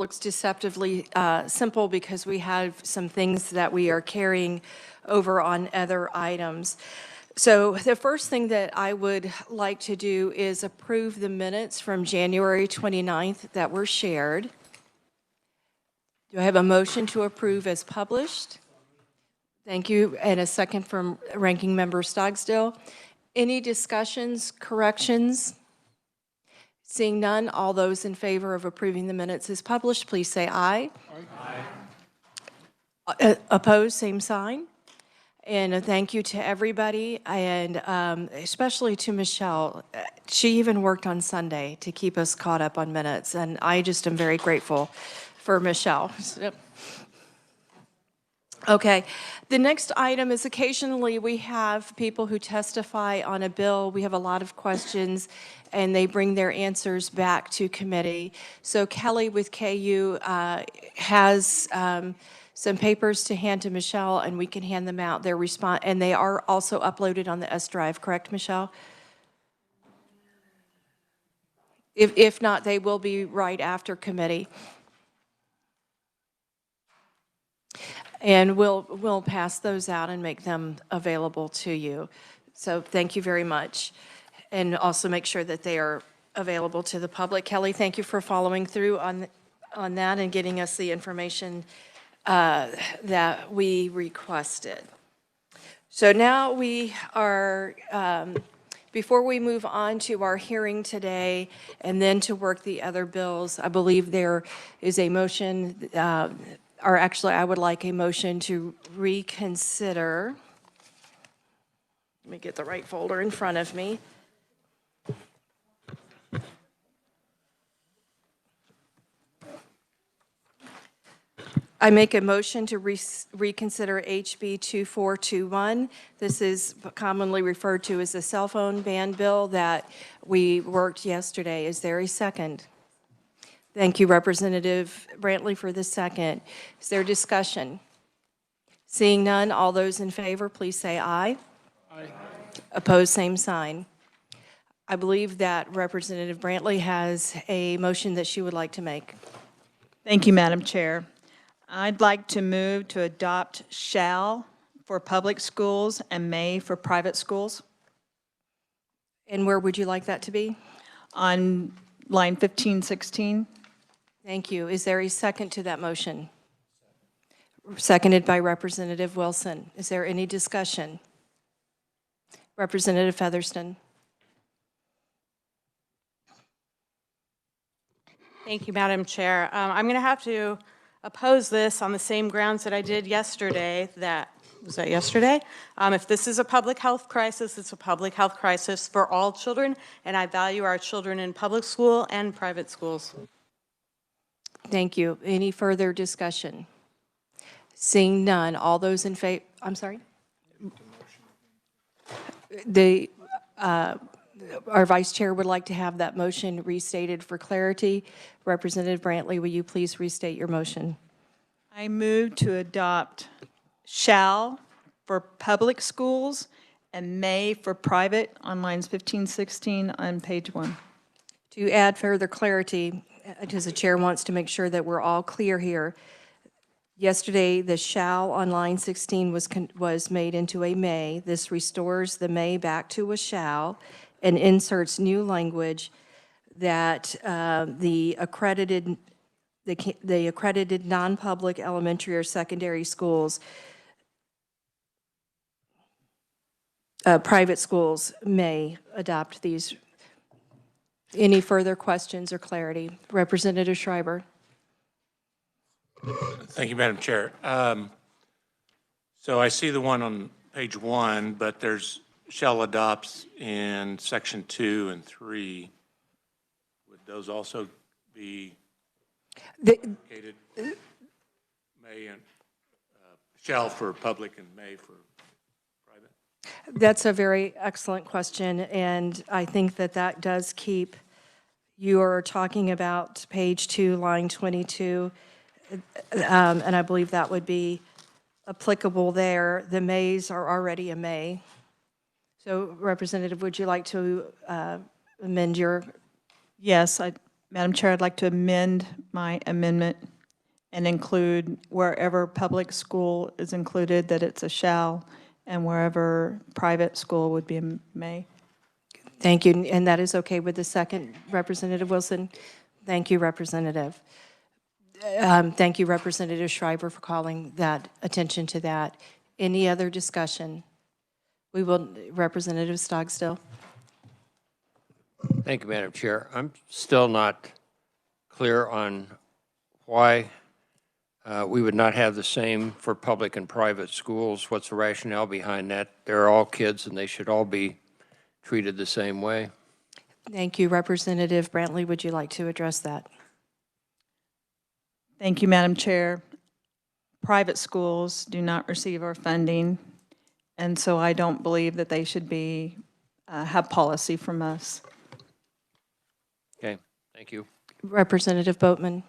looks deceptively simple because we have some things that we are carrying over on other items. So the first thing that I would like to do is approve the minutes from January 29th that were shared. Do I have a motion to approve as published? Thank you. And a second from Ranking Member Stogsdill. Any discussions, corrections? Seeing none, all those in favor of approving the minutes as published, please say aye. Aye. Opposed, same sign. And a thank you to everybody, and especially to Michelle. She even worked on Sunday to keep us caught up on minutes, and I just am very grateful for Michelle. Okay, the next item is occasionally we have people who testify on a bill. We have a lot of questions, and they bring their answers back to committee. So Kelly with KU has some papers to hand to Michelle, and we can hand them out. Their response, and they are also uploaded on the S Drive, correct, Michelle? If not, they will be right after committee. And we'll pass those out and make them available to you. So thank you very much. And also make sure that they are available to the public. Kelly, thank you for following through on that and getting us the information that we requested. So now we are, before we move on to our hearing today and then to work the other bills, I believe there is a motion, or actually I would like a motion to reconsider. Let me get the right folder in front of me. I make a motion to reconsider HB 2421. This is commonly referred to as the cell phone ban bill that we worked yesterday. Is there a second? Thank you, Representative Brantley, for the second. Is there discussion? Seeing none, all those in favor, please say aye. Aye. Opposed, same sign. I believe that Representative Brantley has a motion that she would like to make. Thank you, Madam Chair. I'd like to move to adopt shall for public schools and may for private schools. And where would you like that to be? On line 1516. Thank you. Is there a second to that motion? Seconded by Representative Wilson. Is there any discussion? Representative Featherston. Thank you, Madam Chair. I'm going to have to oppose this on the same grounds that I did yesterday. Was that yesterday? If this is a public health crisis, it's a public health crisis for all children, and I value our children in public school and private schools. Thank you. Any further discussion? Seeing none, all those in favor, I'm sorry? Our Vice Chair would like to have that motion restated for clarity. Representative Brantley, will you please restate your motion? I move to adopt shall for public schools and may for private on lines 1516 on page 1. To add further clarity, because the chair wants to make sure that we're all clear here, yesterday the shall on line 16 was made into a may. This restores the may back to a shall and inserts new language that the accredited non-public elementary or secondary schools, private schools may adopt these. Any further questions or clarity? Representative Schreiber. Thank you, Madam Chair. So I see the one on page 1, but there's shall adopts in section 2 and 3. Would those also be indicated? May and shall for public and may for private? That's a very excellent question, and I think that that does keep, you are talking about page 2, line 22, and I believe that would be applicable there. The mays are already a may. So, Representative, would you like to amend your? Yes, Madam Chair, I'd like to amend my amendment and include wherever public school is included, that it's a shall, and wherever private school would be a may. Thank you, and that is okay with the second, Representative Wilson? Thank you, Representative. Thank you, Representative Schreiber, for calling that attention to that. Any other discussion? We will, Representative Stogstill. Thank you, Madam Chair. I'm still not clear on why we would not have the same for public and private schools. What's the rationale behind that? They're all kids and they should all be treated the same way. Thank you, Representative Brantley. Would you like to address that? Thank you, Madam Chair. Private schools do not receive our funding, and so I don't believe that they should be, have policy from us. Okay, thank you. Representative Boatman.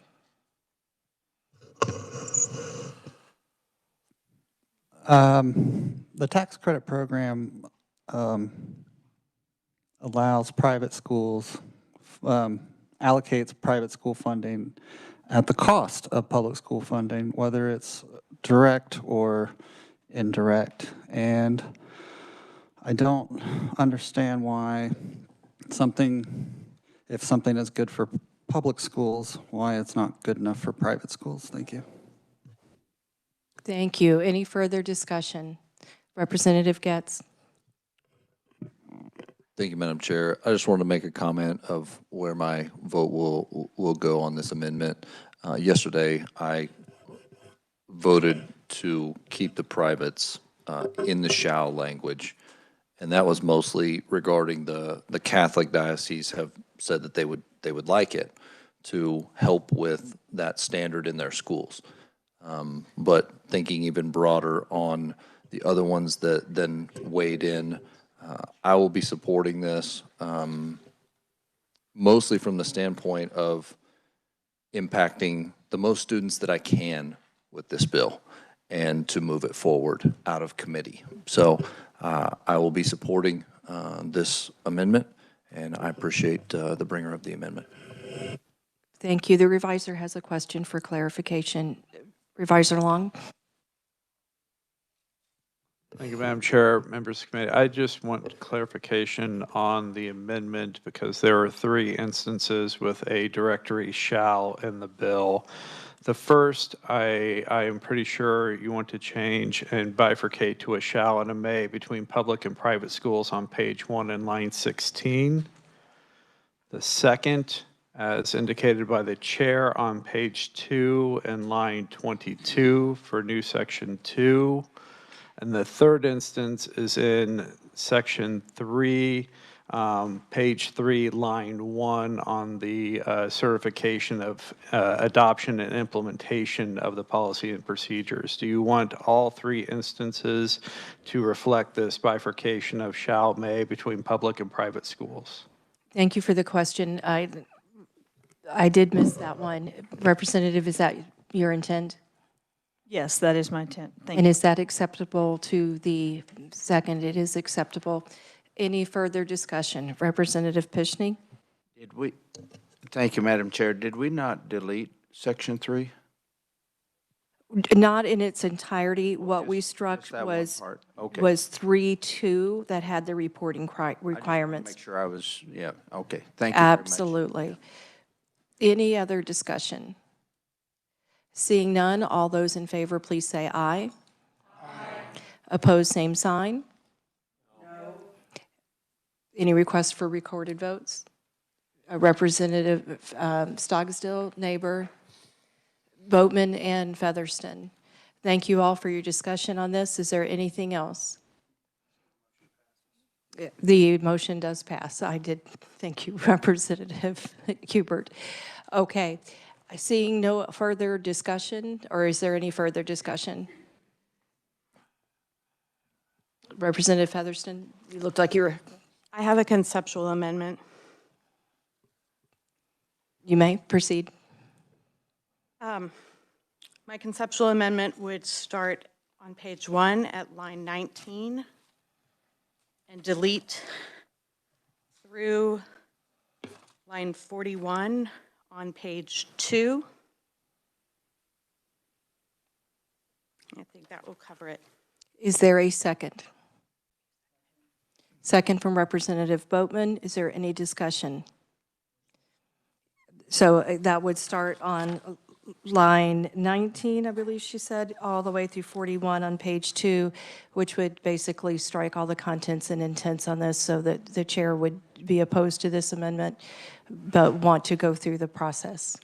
The tax credit program allows private schools, allocates private school funding at the cost of public school funding, whether it's direct or indirect. And I don't understand why if something is good for public schools, why it's not good enough for private schools. Thank you. Thank you. Any further discussion? Representative Getz. Thank you, Madam Chair. I just wanted to make a comment of where my vote will go on this amendment. Yesterday, I voted to keep the privates in the shall language, and that was mostly regarding the Catholic diocese have said that they would like it to help with that standard in their schools. But thinking even broader on the other ones that then weighed in, I will be supporting this mostly from the standpoint of impacting the most students that I can with this bill and to move it forward out of committee. So I will be supporting this amendment, and I appreciate the bringer of the amendment. Thank you. The reviser has a question for clarification. Reviser Long. Thank you, Madam Chair, members of the committee. I just want clarification on the amendment because there are 3 instances with a directory shall in the bill. The first, I am pretty sure you want to change and bifurcate to a shall and a may between public and private schools on page 1 and line 16. The second, as indicated by the chair on page 2 and line 22 for new section 2. And the third instance is in section 3, page 3, line 1 on the certification of adoption and implementation of the policy and procedures. Do you want all 3 instances to reflect this bifurcation of shall, may between public and private schools? Thank you for the question. I did miss that one. Representative, is that your intent? Yes, that is my intent. Thank And you. is that acceptable to the second? It is acceptable. Any further discussion? Representative Pishney? Thank you, Madam Chair. Did we not delete section 3? Not in its entirety. What we struck Just that one was part. Okay. 3.2 that had the reporting requirements. Make sure I was, yeah, okay. Thank you very much. Absolutely. Any other discussion? Seeing none, all those in favor, please say aye. Aye. Opposed, same sign. No. Any requests for recorded votes? Representative Stogstill, Neighbor, Boatman, and Featherston. Thank you all for your discussion on this. Is there anything else? The motion does pass. I did. Thank you, Representative Hubert. Okay. Seeing no further discussion, or is there any further discussion? Representative Featherston, you looked like you were. I have a conceptual amendment. You may proceed. My conceptual amendment would start on page 1 at line 19 and delete through line 41 on page 2. I think that will cover it. Is there a second? Second from Representative Boatman. Is there any discussion? So that would start on line 19, I believe she said, all the way through 41 on page 2, which would basically strike all the contents and intents on this so that the chair would be opposed to this amendment, but want to go through the process.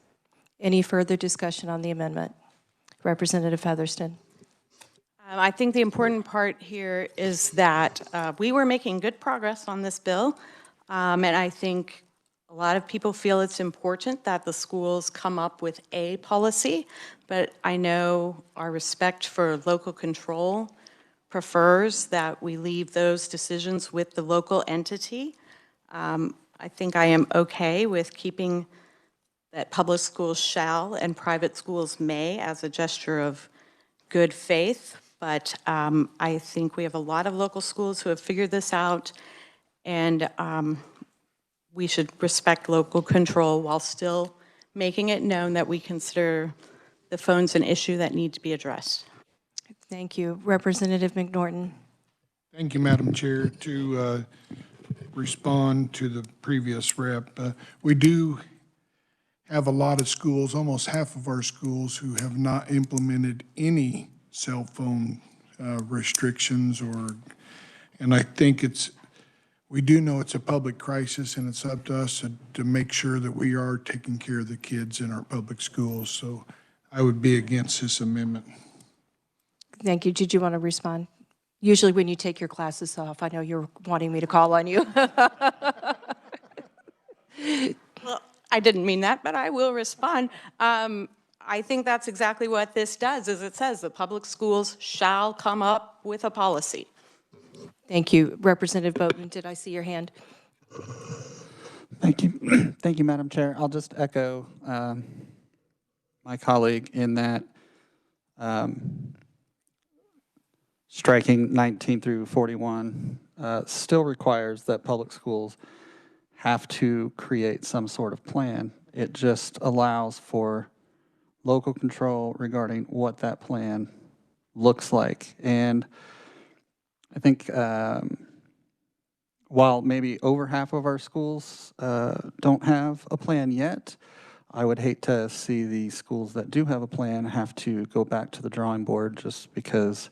Any further discussion on the amendment? Representative Featherston. I think the important part here is that we were making good progress on this bill, and I think a lot of people feel it's important that the schools come up with a policy, but I know our respect for local control prefers that we leave those decisions with the local entity. I think I am okay with keeping that public schools shall and private schools may as a gesture of good faith, but I think we have a lot of local schools who have figured this out, and we should respect local control while still making it known that we consider the phones an issue that need to be addressed. Thank you. Representative McNorton. Thank you, Madam Chair. To respond to the previous rep, we do have a lot of schools, almost half of our schools, who have not implemented any cell phone restrictions and I think we do know it's a public crisis, and it's up to us to make sure that we are taking care of the kids in our public schools. So I would be against this amendment. Thank you. Did you want to respond? Usually when you take your classes off, I know you're wanting me to call on you. Well, I didn't mean that, but I will respond. I think that's exactly what this does, is it says the public schools shall come up with a policy. Thank you. Representative Boatman, did I see your hand? Thank you. Thank you, Madam Chair. I'll just echo my colleague in that striking 19 through 41 still requires that public schools have to create some sort of plan. It just allows for local control regarding what that plan looks like. And I think while maybe over half of our schools don't have a plan yet, I would hate to see the schools that do have a plan have to go back to the drawing board just because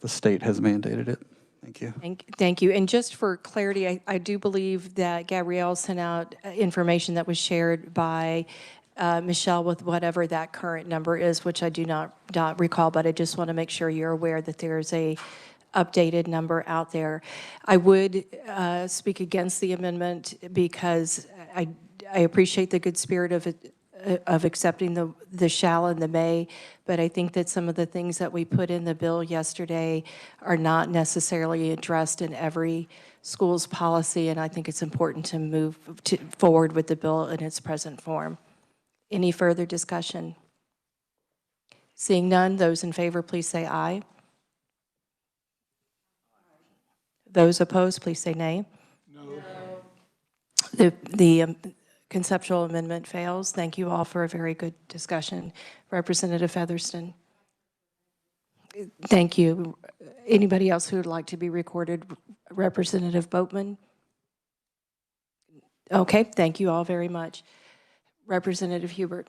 the state has mandated it. Thank you. Thank you. And just for clarity, I do believe that Gabrielle sent out information that was shared by Michelle with whatever that current number is, which I do not recall, but I just want to make sure you're aware that there's a updated number out there. I would speak against the amendment because I appreciate the good spirit of accepting the shall and the may, but I think that some of the things that we put in the bill yesterday are not necessarily addressed in every school's policy, and I think it's important to move forward with the bill in its present form. Any further discussion? Seeing none, those in favor, please say aye. Those opposed, please say nay. No. The conceptual amendment fails. Thank you all for a very good discussion. Representative Featherston. Thank you. Anybody else who would like to be recorded? Representative Boatman? Okay, thank you all very much. Representative Hubert.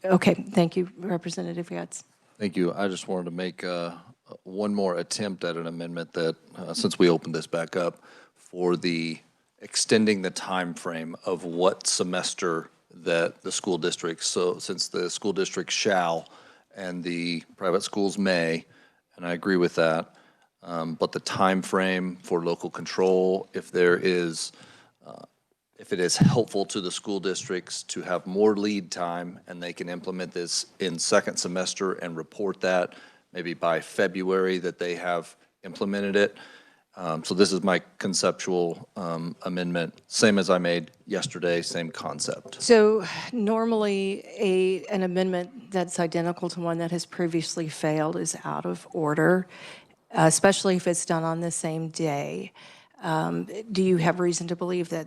Okay, thank you, Representative Yates. Thank you. I just wanted to make one more attempt at an amendment that, since we opened this back up, for the extending the time frame of what semester that the school districts, so since the school district shall and the private schools may, and I agree with that, but the time frame for local control, if there is, if it is helpful to the school districts to have more lead time and they can implement this in second semester and report that maybe by February that they have implemented it. So this is my conceptual amendment, same as I made yesterday, same concept. So normally an amendment that's identical to one that has previously failed is out of order. especially if it's done on the same day. Do you have reason to believe that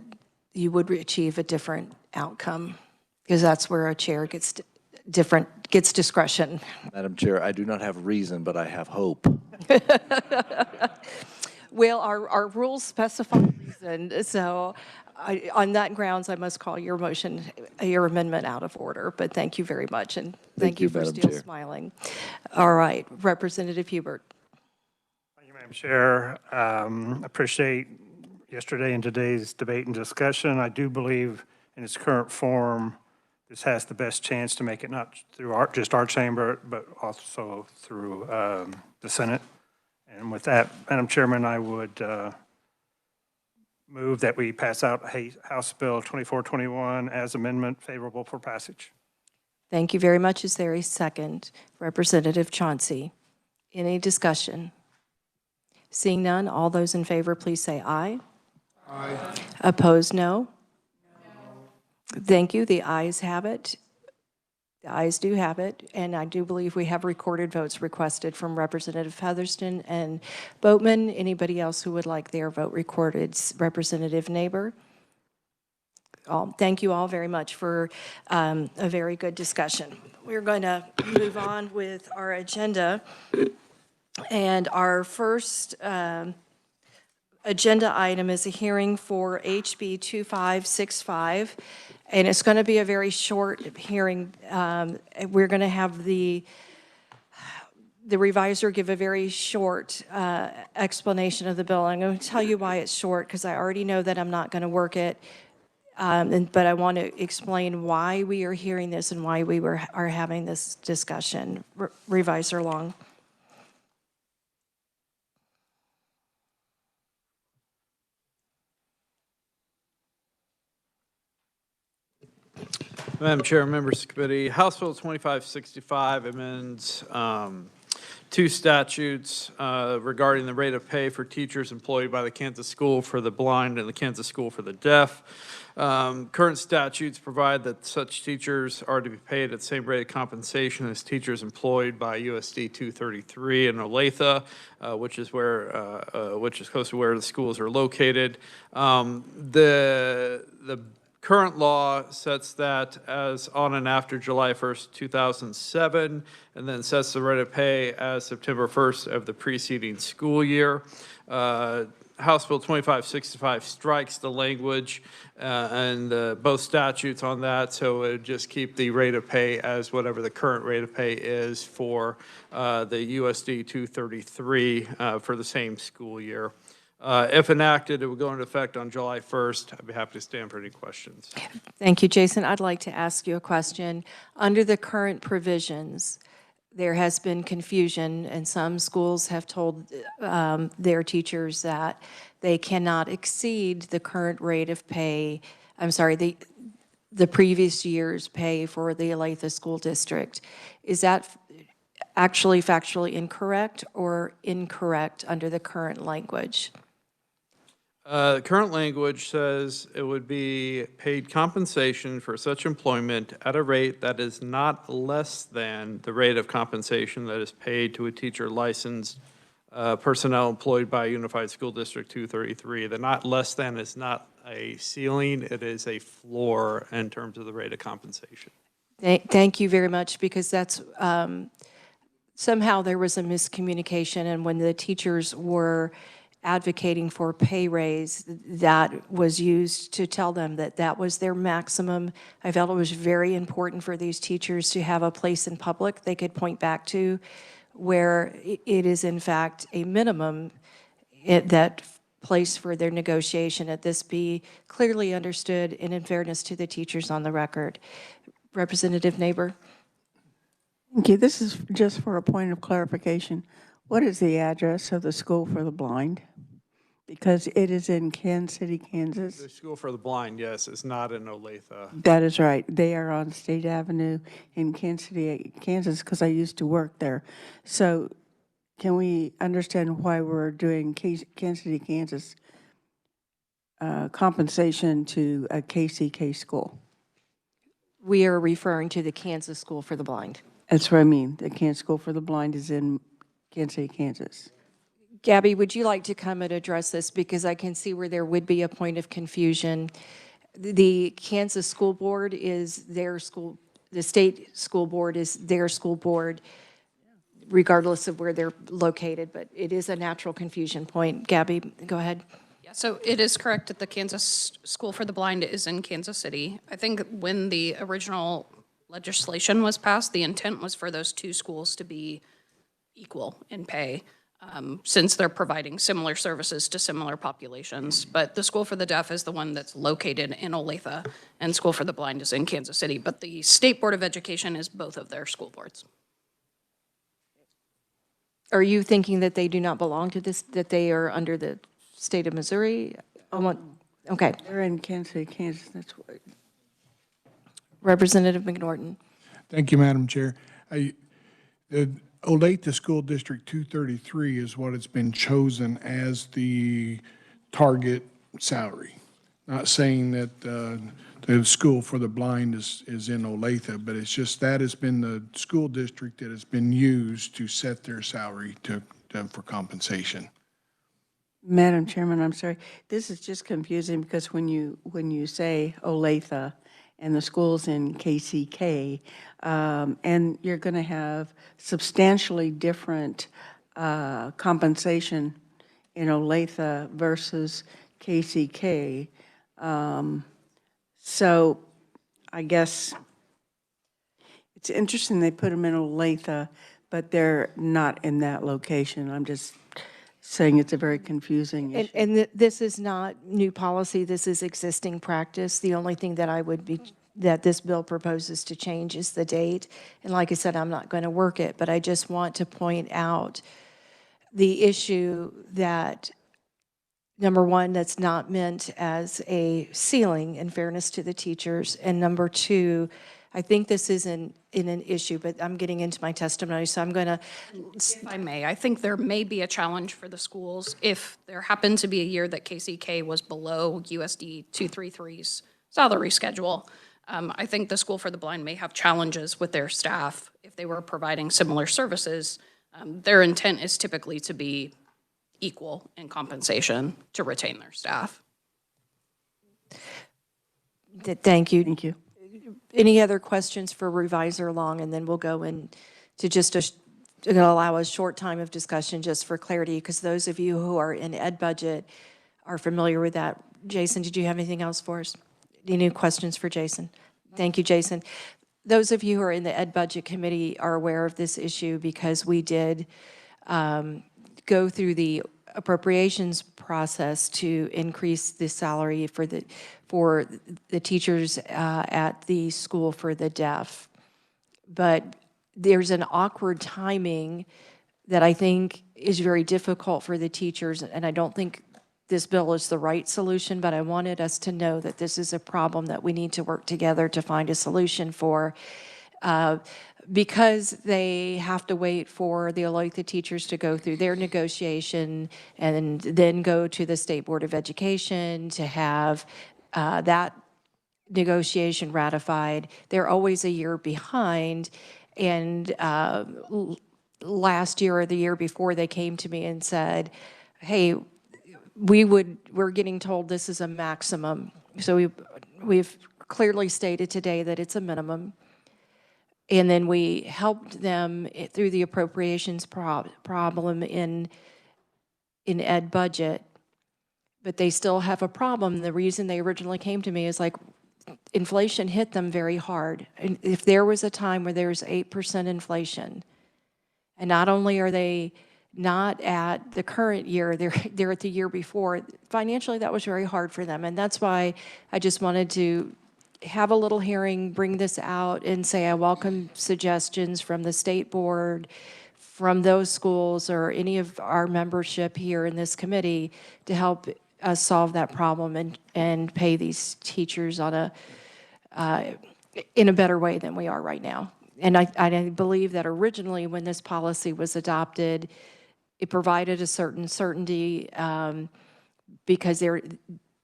you would achieve a different outcome? Because that's where a chair gets gets discretion. Madam Chair, I do not have reason, but I have hope. Well, our rules specify reason, so on that grounds, I must call your motion, your amendment out of order, but thank you very much, and thank you for Madam still Chair. smiling. All right, Representative Hubert. Thank you, Madam Chair. Appreciate yesterday and today's debate and discussion. I do believe in its current form, this has the best chance to make it not through just our chamber, but also through the Senate. And with that, Madam Chairman, I would move that we pass out House Bill 2421 as amendment, favorable for passage. Thank you very much. Is there a second? Representative Chauncey. Any discussion? Seeing none, all those in favor, please say aye. Aye. Opposed, no? Thank you. The ayes have it. The ayes do have it, and I do believe we have recorded votes requested from Representative Featherston and Boatman. Anybody else who would like their vote recorded? Representative Neighbor? Thank you all very much for a very good discussion. We're going to move on with our agenda, and our first agenda item is a hearing for HB 2565, and it's going to be a very short hearing. We're going to have the revisor give a very short explanation of the bill. I'm going to tell you why it's short, because I already know that I'm not going to work it, but I want to explain why we are hearing this and why we are having this discussion. Revisor Long. Madam Chair, members of the committee, House Bill 2565 amends two statutes regarding the rate of pay for teachers employed by the Kansas School for the Blind and the Kansas School for the Deaf. Current statutes provide that such teachers are to be paid at the same rate of compensation as teachers employed by USD 233 in Olathe, which is close to where the schools are located. The current law sets that as on and after July 1st, 2007, and then sets the rate of pay as September 1st of the preceding school year. House Bill 2565 strikes the language and both statutes on that, so it would just keep the rate of pay as whatever the current rate of pay is for the USD 233 for the same school year. If enacted, it would go into effect on July 1st. I'd be happy to stand for any questions. Thank you, Jason. I'd like to ask you a question. Under the current provisions, there has been confusion, and some schools have told their teachers that they cannot exceed the current rate of pay, the previous year's pay for the Olathe School District. Is that actually factually incorrect or incorrect under the current language? The current language says it would be paid compensation for such employment at a rate that is not less than the rate of compensation that is paid to a teacher licensed personnel employed by Unified School District 233. The not less than is not a ceiling, it is a floor in terms of the rate of compensation. Thank you very much, because that's somehow there was a miscommunication, and when the teachers were advocating for pay raise, that was used to tell them that that was their maximum. I felt it was very important for these teachers to have a place in public they could point back to where it is in fact a minimum, that place for their negotiation, that this be clearly understood and in fairness to the teachers on the record. Representative Neighbor. Thank you. This is just for a point of clarification. What is the address of the School for the Blind? Because it is in Kansas City, Kansas. The School for the Blind, yes, it's not in Olathe. That is right. They are on State Avenue in Kansas City, Kansas, because I used to work there. So can we understand why we're doing Kansas City, Kansas compensation to a KCK school? We are referring to the Kansas School for the Blind. That's what I mean. The Kansas School for the Blind is in Kansas City, Kansas. Gabby, would you like to come and address this? Because I can see where there would be a point of confusion. The Kansas School Board is their school, the state school board is their school board, regardless of where they're located, but it is a natural confusion point. Gabby, go ahead. Yeah, so it is correct that the Kansas School for the Blind is in Kansas City. I think when the original legislation was passed, the intent was for those two schools to be equal in pay, since they're providing similar services to similar populations. But the School for the Deaf is the one that's located in Olathe, and School for the Blind is in Kansas City. But the State Board of Education is both of their school boards. Are you thinking that they do not belong to this, that they are under the state of Missouri? Okay. They're in Kansas City, Kansas, that's what. Representative McNorton. Thank you, Madam Chair. The Olathe School District 233 is what has been chosen as the target salary. Not saying that the School for the Blind is in Olathe, but it's just that has been the school district that has been used to set their salary for compensation. Madam Chairman, I'm sorry. This is just confusing because when you say Olathe and the school's in KCK, and you're going to have substantially different compensation in Olathe versus KCK. So I guess it's interesting they put them in Olathe, but they're not in that location. I'm just saying it's a very confusing issue. And this is not new policy, this is existing practice. The only thing that that this bill proposes to change is the date. And like I said, I'm not going to work it, but I just want to point out the issue that, number one, that's not meant as a ceiling in fairness to the teachers. And number two, I think this isn't in an issue, but I'm getting into my testimony, so I'm going to. If I may, I think there may be a challenge for the schools if there happened to be a year that KCK was below USD 233's salary schedule. I think the School for the Blind may have challenges with their staff if they were providing similar services. Their intent is typically to be equal in compensation to retain their staff. Thank you. Thank you. Any other questions for Revisor Long? And then we'll go into just going to allow a short time of discussion just for clarity, because those of you who are in ed budget are familiar with that. Jason, did you have anything else for us? Any new questions for Jason? Thank you, Jason. Those of you who are in the ed budget committee are aware of this issue because we did go through the appropriations process to increase the salary for the teachers at the School for the Deaf. But there's an awkward timing that I think is very difficult for the teachers, and I don't think this bill is the right solution, but I wanted us to know that this is a problem that we need to work together to find a solution for. Because they have to wait for the Olathe teachers to go through their negotiation and then go to the State Board of Education to have that negotiation ratified. They're always a year behind. And last year or the year before, they came to me and said, hey, we're getting told this is a maximum. So we've clearly stated today that it's a minimum. And then we helped them through the appropriations problem in ed budget, but they still have a problem. The reason they originally came to me is like inflation hit them very hard. And if there was a time where there's 8% inflation, and not only are they not at the current year, they're at the year before, financially that was very hard for them. And that's why I just wanted to have a little hearing, bring this out, and say I welcome suggestions from the state board, from those schools, or any of our membership here in this committee to help us solve that problem and pay these teachers on in a better way than we are right now. And I believe that originally when this policy was adopted, it provided a certain certainty because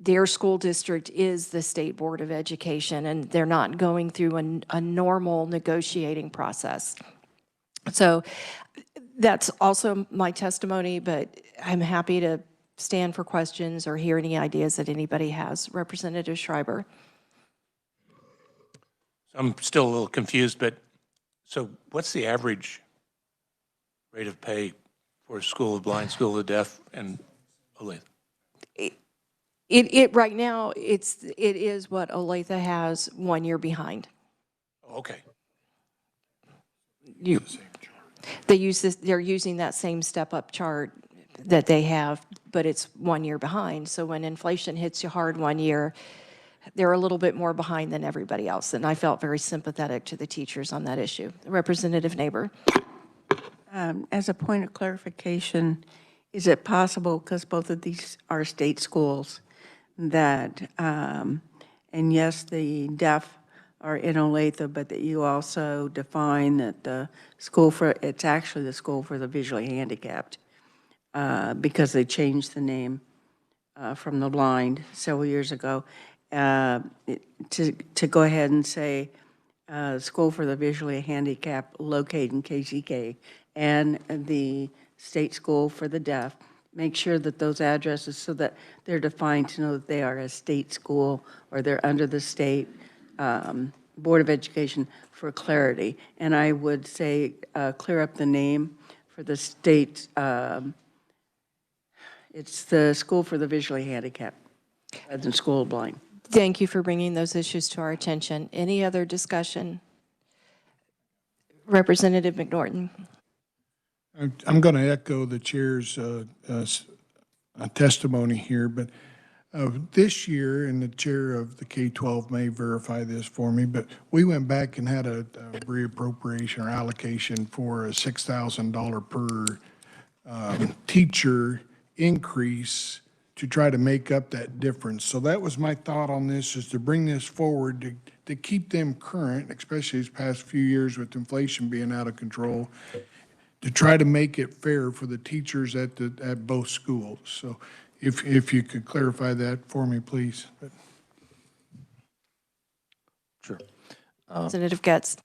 their school district is the State Board of Education, and they're not going through a normal negotiating process. So That's also my testimony, but I'm happy to stand for questions or hear any ideas that anybody has. Representative Schreiber. I'm still a little confused, but so what's the average rate of pay for a school of blind, school of the deaf, and Olathe? Right now, it is what Olathe has 1 year behind. Okay. They're using that same step-up chart that they have, but it's 1 year behind. So when inflation hits you hard 1 year, they're a little bit more behind than everybody else. And I felt very sympathetic to the teachers on that issue. Representative Neighbor. As a point of clarification, is it possible, because both of these are state schools, that, and yes, the deaf are in Olathe, but that you also define that the school for, it's actually the school for the visually handicapped, because they changed the name from the blind several years ago, to go ahead and say, school for the visually handicapped located in KCK, and the state school for the deaf, make sure that those addresses, so that they're defined to know that they are a state school or they're under the state Board of Education for clarity. And I would say clear up the name for the state. It's the School for the Visually Handicapped, rather than School of Blind. Thank you for bringing those issues to our attention. Any other discussion? Representative McNorton. I'm going to echo the chair's testimony here, but this year, and the chair of the K-12 may verify this for me, but we went back and had a reappropriation or allocation for a $6,000 per teacher increase to try to make up that difference. So that was my thought on this, is to bring this forward to keep them current, especially these past few years with inflation being out of control, to try to make it fair for the teachers at both schools. So if you could clarify that for me, please. Sure. Representative Getz.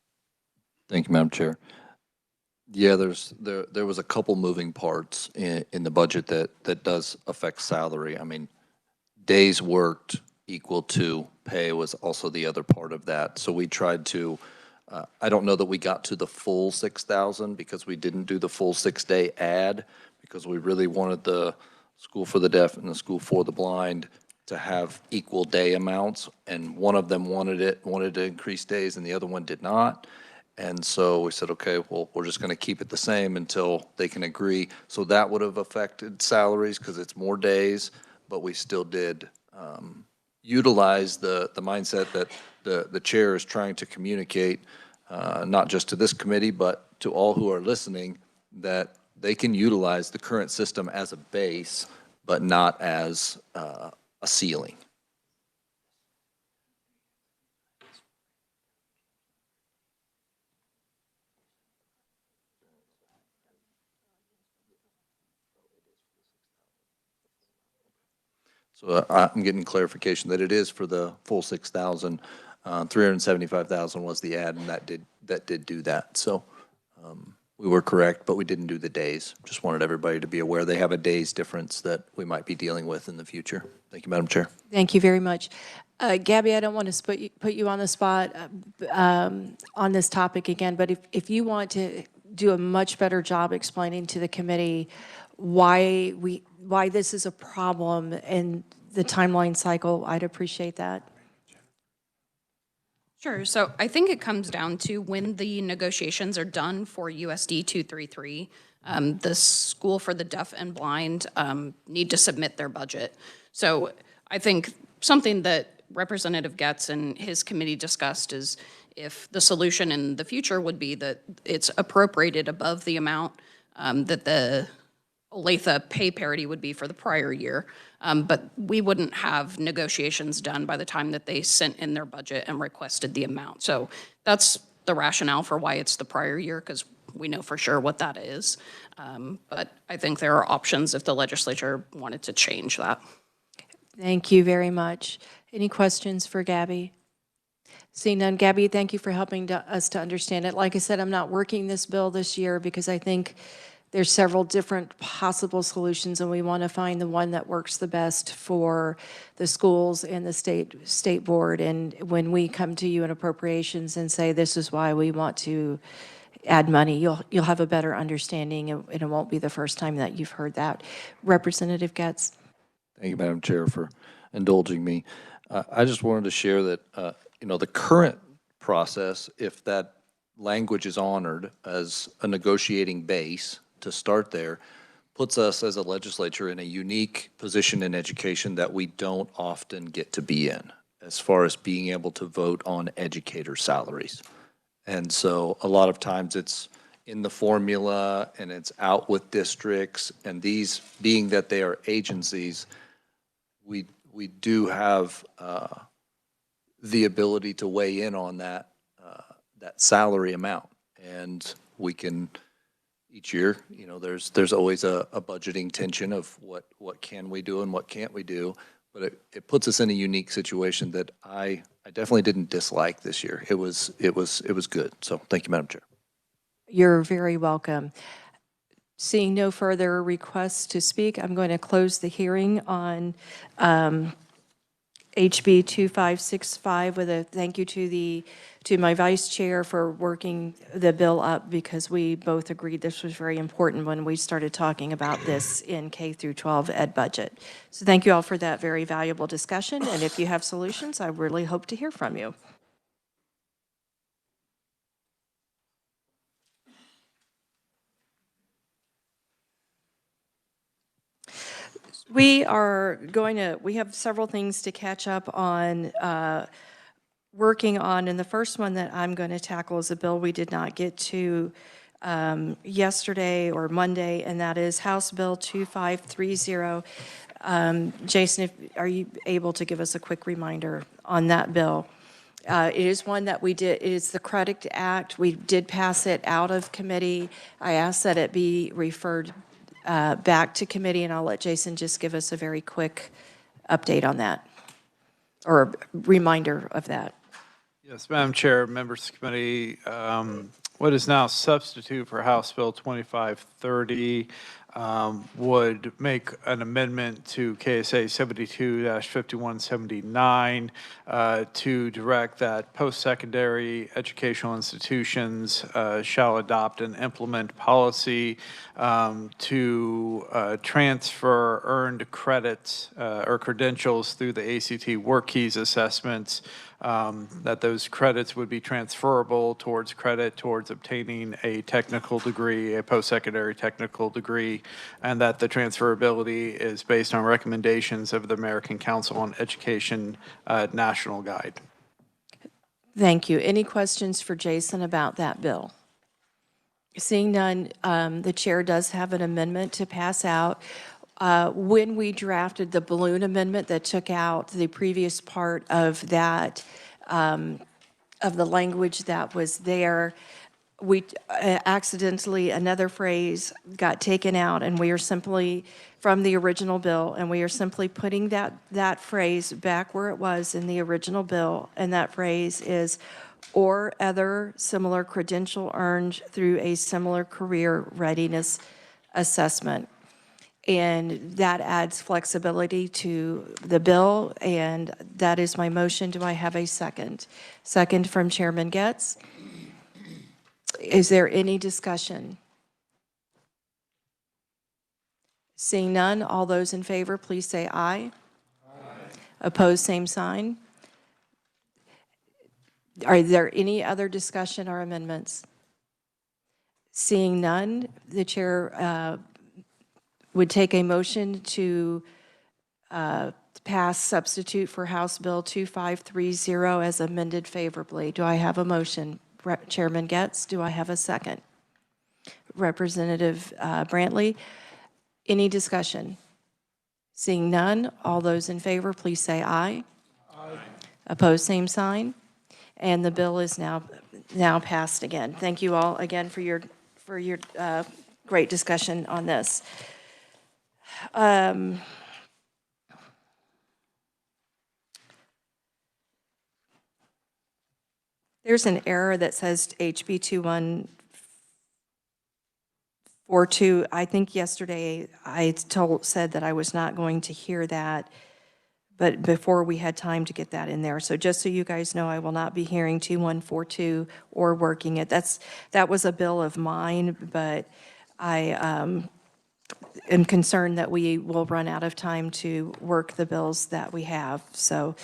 Thank you, Madam Chair. Yeah, there was a couple moving parts in the budget that does affect salary. I mean, days worked equal to pay was also the other part of that. So we tried to, I don't know that we got to the full 6,000 because we didn't do the full 6-day ad, because we really wanted the School for the Deaf and the School for the Blind to have equal day amounts, and one of them wanted to increase days and the other one did not. And so we said, okay, well, we're just going to keep it the same until they can agree. So that would have affected salaries because it's more days, but we still did utilize the mindset that the chair is trying to communicate, not just to this committee, but to all who are listening, that they can utilize the current system as a base, but not as a ceiling. So I'm getting clarification that it is for the full 6,000. 375,000 was the ad, and that did do that. So we were correct, but we didn't do the days. Just wanted everybody to be aware they have a day's difference that we might be dealing with in the future. Thank you, Madam Chair. Thank you very much. Gabby, I don't want to put you on the spot on this topic again, but if you want to do a much better job explaining to the committee why this is a problem and the timeline cycle, I'd appreciate that. Sure. So I think it comes down to when the negotiations are done for USD 233, the School for the Deaf and Blind need to submit their budget. So I think something that Representative Getz and his committee discussed is if the solution in the future would be that it's appropriated above the amount that the Olathe pay parity would be for the prior year, but we wouldn't have negotiations done by the time that they sent in their budget and requested the amount. So that's the rationale for why it's the prior year, because we know for sure what that is. But I think there are options if the legislature wanted to change that. Thank you very much. Any questions for Gabby? Seeing none, Gabby, thank you for helping us to understand it. Like I said, I'm not working this bill this year because I think there's several different possible solutions, and we want to find the one that works the best for the schools and the state board. And when we come to you in appropriations and say, this is why we want to add money, you'll have a better understanding, and it won't be the first time that you've heard that. Representative Getz. Thank you, Madam Chair, for indulging me. I just wanted to share that, the current process, if that language is honored as a negotiating base to start there, puts us as a legislature in a unique position in education that we don't often get to be in, as far as being able to vote on educator salaries. And so a lot of times it's in the formula and it's out with districts, and these being that they are agencies, we do have the ability to weigh in on that salary amount, and we can each year. There's always a budgeting tension of what can we do and what can't we do, but it puts us in a unique situation that I definitely didn't dislike this year. It was good. So thank you, Madam Chair. You're very welcome. Seeing no further requests to speak, I'm going to close the hearing on HB 2565 with a thank you to my vice chair for working the bill up, because we both agreed this was very important when we started talking about this in K through 12 ed budget. So thank you all for that very valuable discussion, and if you have solutions, I really hope to hear from you. We have several things to catch up on, working on, and the first one that I'm going to tackle is a bill we did not get to yesterday or Monday, and that is House Bill 2530. Jason, are you able to give us a quick reminder on that bill? It is one that we did, it is the Credit Act. We did pass it out of committee. I asked that it be referred back to committee, and I'll let Jason just give us a very quick update on that, or a reminder of that. Yes, Madam Chair, members of the committee, what is now substitute for House Bill 2530 would make an amendment to KSA 72-5179 to direct that post-secondary educational institutions shall adopt and implement policy to transfer earned credits or credentials through the ACT Work Keys assessments, that those credits would be transferable towards obtaining a technical degree, a post-secondary technical degree, and that the transferability is based on recommendations of the American Council on Education National Guide. Thank you. Any questions for Jason about that bill? Seeing none, the chair does have an amendment to pass out. When we drafted the balloon amendment that took out the previous part of that, of the language that was there, we accidentally, another phrase got taken out, and we are simply, from the original bill, and we are simply putting that phrase back where it was in the original bill, and that phrase is, or other similar credential earned through a similar career readiness assessment. And that adds flexibility to the bill, and that is my motion. Do I have a second? Second from Chairman Getz. Is there any discussion? Seeing none, all those in favor, please say aye. Aye. Opposed, same sign. Are there any other discussion or amendments? Seeing none, the chair would take a motion to pass substitute for House Bill 2530 as amended favorably. Do I have a motion? Chairman Getz, do I have a second? Representative Brantley, any discussion? Seeing none, all those in favor, please say aye. Aye. Opposed, same sign. And the bill is now passed again. Thank you all again for your great discussion on this. There's an error that says HB 4-2, I think yesterday I said that I was not going to hear that, but before we had time to get that in there. So just so you guys know, I will not be hearing 2142 or working it. That was a bill of mine, but I am concerned that we will run out of time to work the bills that we have. So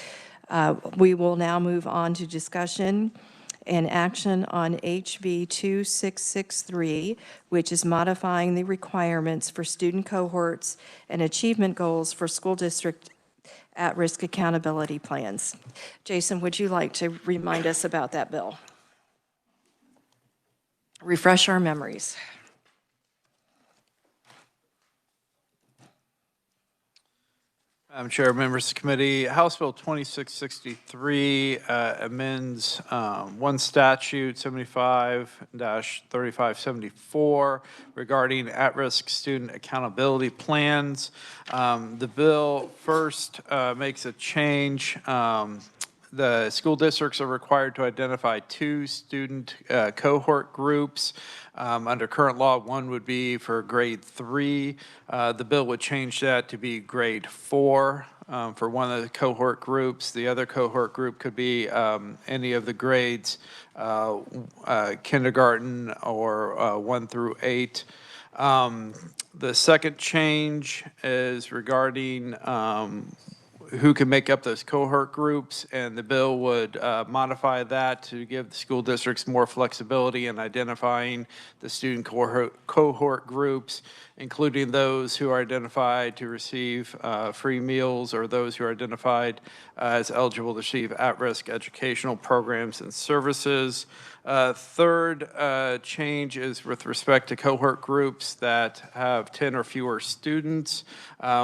we will now move on to discussion and action on HB 2663, which is modifying the requirements for student cohorts and achievement goals for school district at-risk accountability plans. Jason, would you like to remind us about that bill? Refresh our memories. Madam Chair, members of the committee, House Bill 2663 amends one statute, 75-3574, regarding at-risk student accountability plans. The bill first makes a change. The school districts are required to identify 2 student cohort groups. Under current law, one would be for grade 3. The bill would change that to be grade 4 for one of the cohort groups. The other cohort group could be any of the grades, kindergarten or 1 through 8. The second change is regarding who can make up those cohort groups, and the bill would modify that to give the school districts more flexibility in identifying the student cohort groups, including those who are identified to receive free meals or those who are identified as eligible to receive at-risk educational programs and services. Third change is with respect to cohort groups that have 10 or fewer students,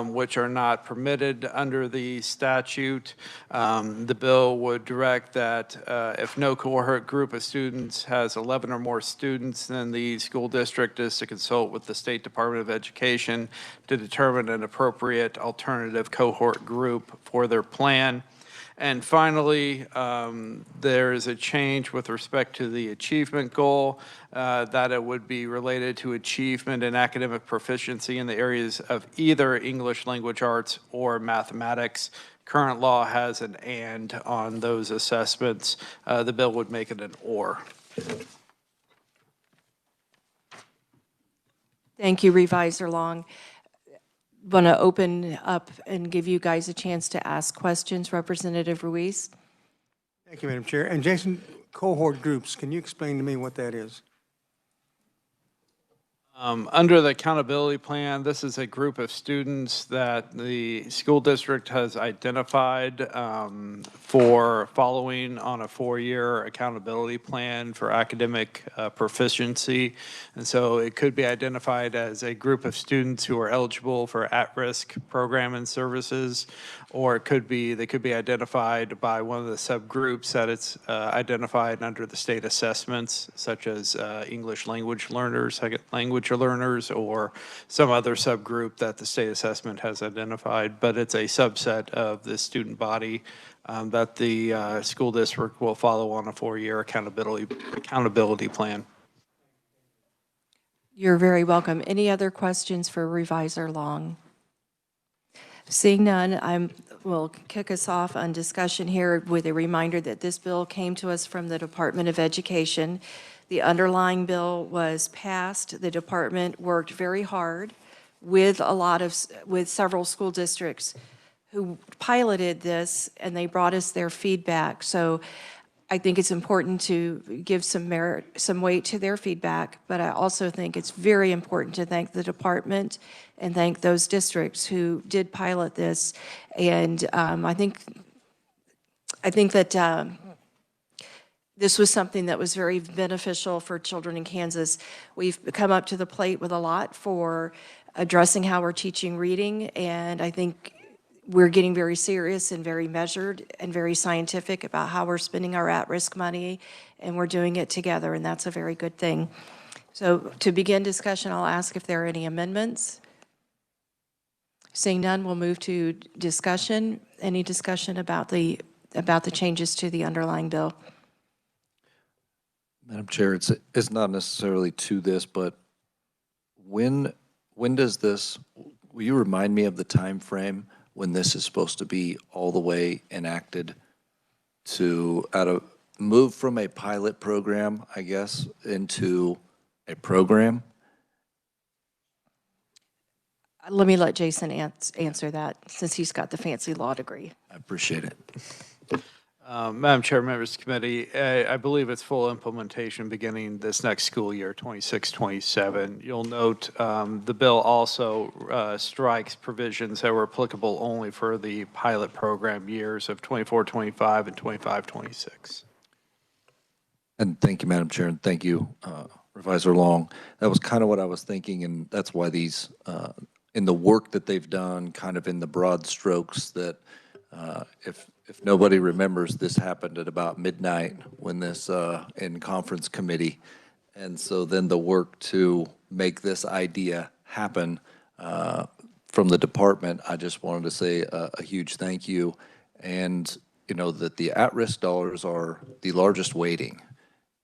which are not permitted under the statute. The bill would direct that if no cohort group of students has 11 or more students, then the school district is to consult with the State Department of Education to determine an appropriate alternative cohort group for their plan. And finally, there is a change with respect to the achievement goal, that it would be related to achievement and academic proficiency in the areas of either English language arts or mathematics. Current law has an and on those assessments. The bill would make it an or. Thank you, Revisor Long. Want to open up and give you guys a chance to ask questions. Representative Ruiz? Thank you, Madam Chair. And Jason, cohort groups, can you explain to me what that is? Under the accountability plan, this is a group of students that the school district has identified for following on a 4-year accountability plan for academic proficiency. And so it could be identified as a group of students who are eligible for at-risk program and services, or they could be identified by one of the subgroups that it's identified under the state assessments, such as English language learners, second language learners, or some other subgroup that the state assessment has identified. But it's a subset of the student body that the school district will follow on a 4-year accountability plan. You're very welcome. Any other questions for Revisor Long? Seeing none, I will kick us off on discussion here with a reminder that this bill came to us from the Department of Education. The underlying bill was passed. The department worked very hard with several school districts who piloted this, and they brought us their feedback. So I think it's important to give some weight to their feedback, but I also think it's very important to thank the department and thank those districts who did pilot this. And I think that this was something that was very beneficial for children in Kansas. We've come up to the plate with a lot for addressing how we're teaching reading, and I think we're getting very serious and very measured and very scientific about how we're spending our at-risk money, and we're doing it together, and that's a very good thing. So to begin discussion, I'll ask if there are any amendments. Seeing none, we'll move to discussion. Any discussion about the changes to the underlying bill? Madam Chair, it's not necessarily to this, but when does this, will you remind me of the time frame when this is supposed to be all the way enacted to, move from a pilot program, I guess, into a program? Let me let Jason answer that, since he's got the fancy law degree. I appreciate it. Madam Chair, members of the committee, I believe it's full implementation beginning this next school year, 26-27. You'll note the bill also strikes provisions that were applicable only for the pilot program years of 24-25 and 25-26. And thank you, Madam Chair, and thank you, Revisor Long. That was kind of what I was thinking, and that's why these, in the work that they've done, kind of in the broad strokes, that if nobody remembers, this happened at about midnight when this, in conference committee. And so then the work to make this idea happen from the department, I just wanted to say a huge thank you. And, you know, that the at-risk dollars are the largest weighting,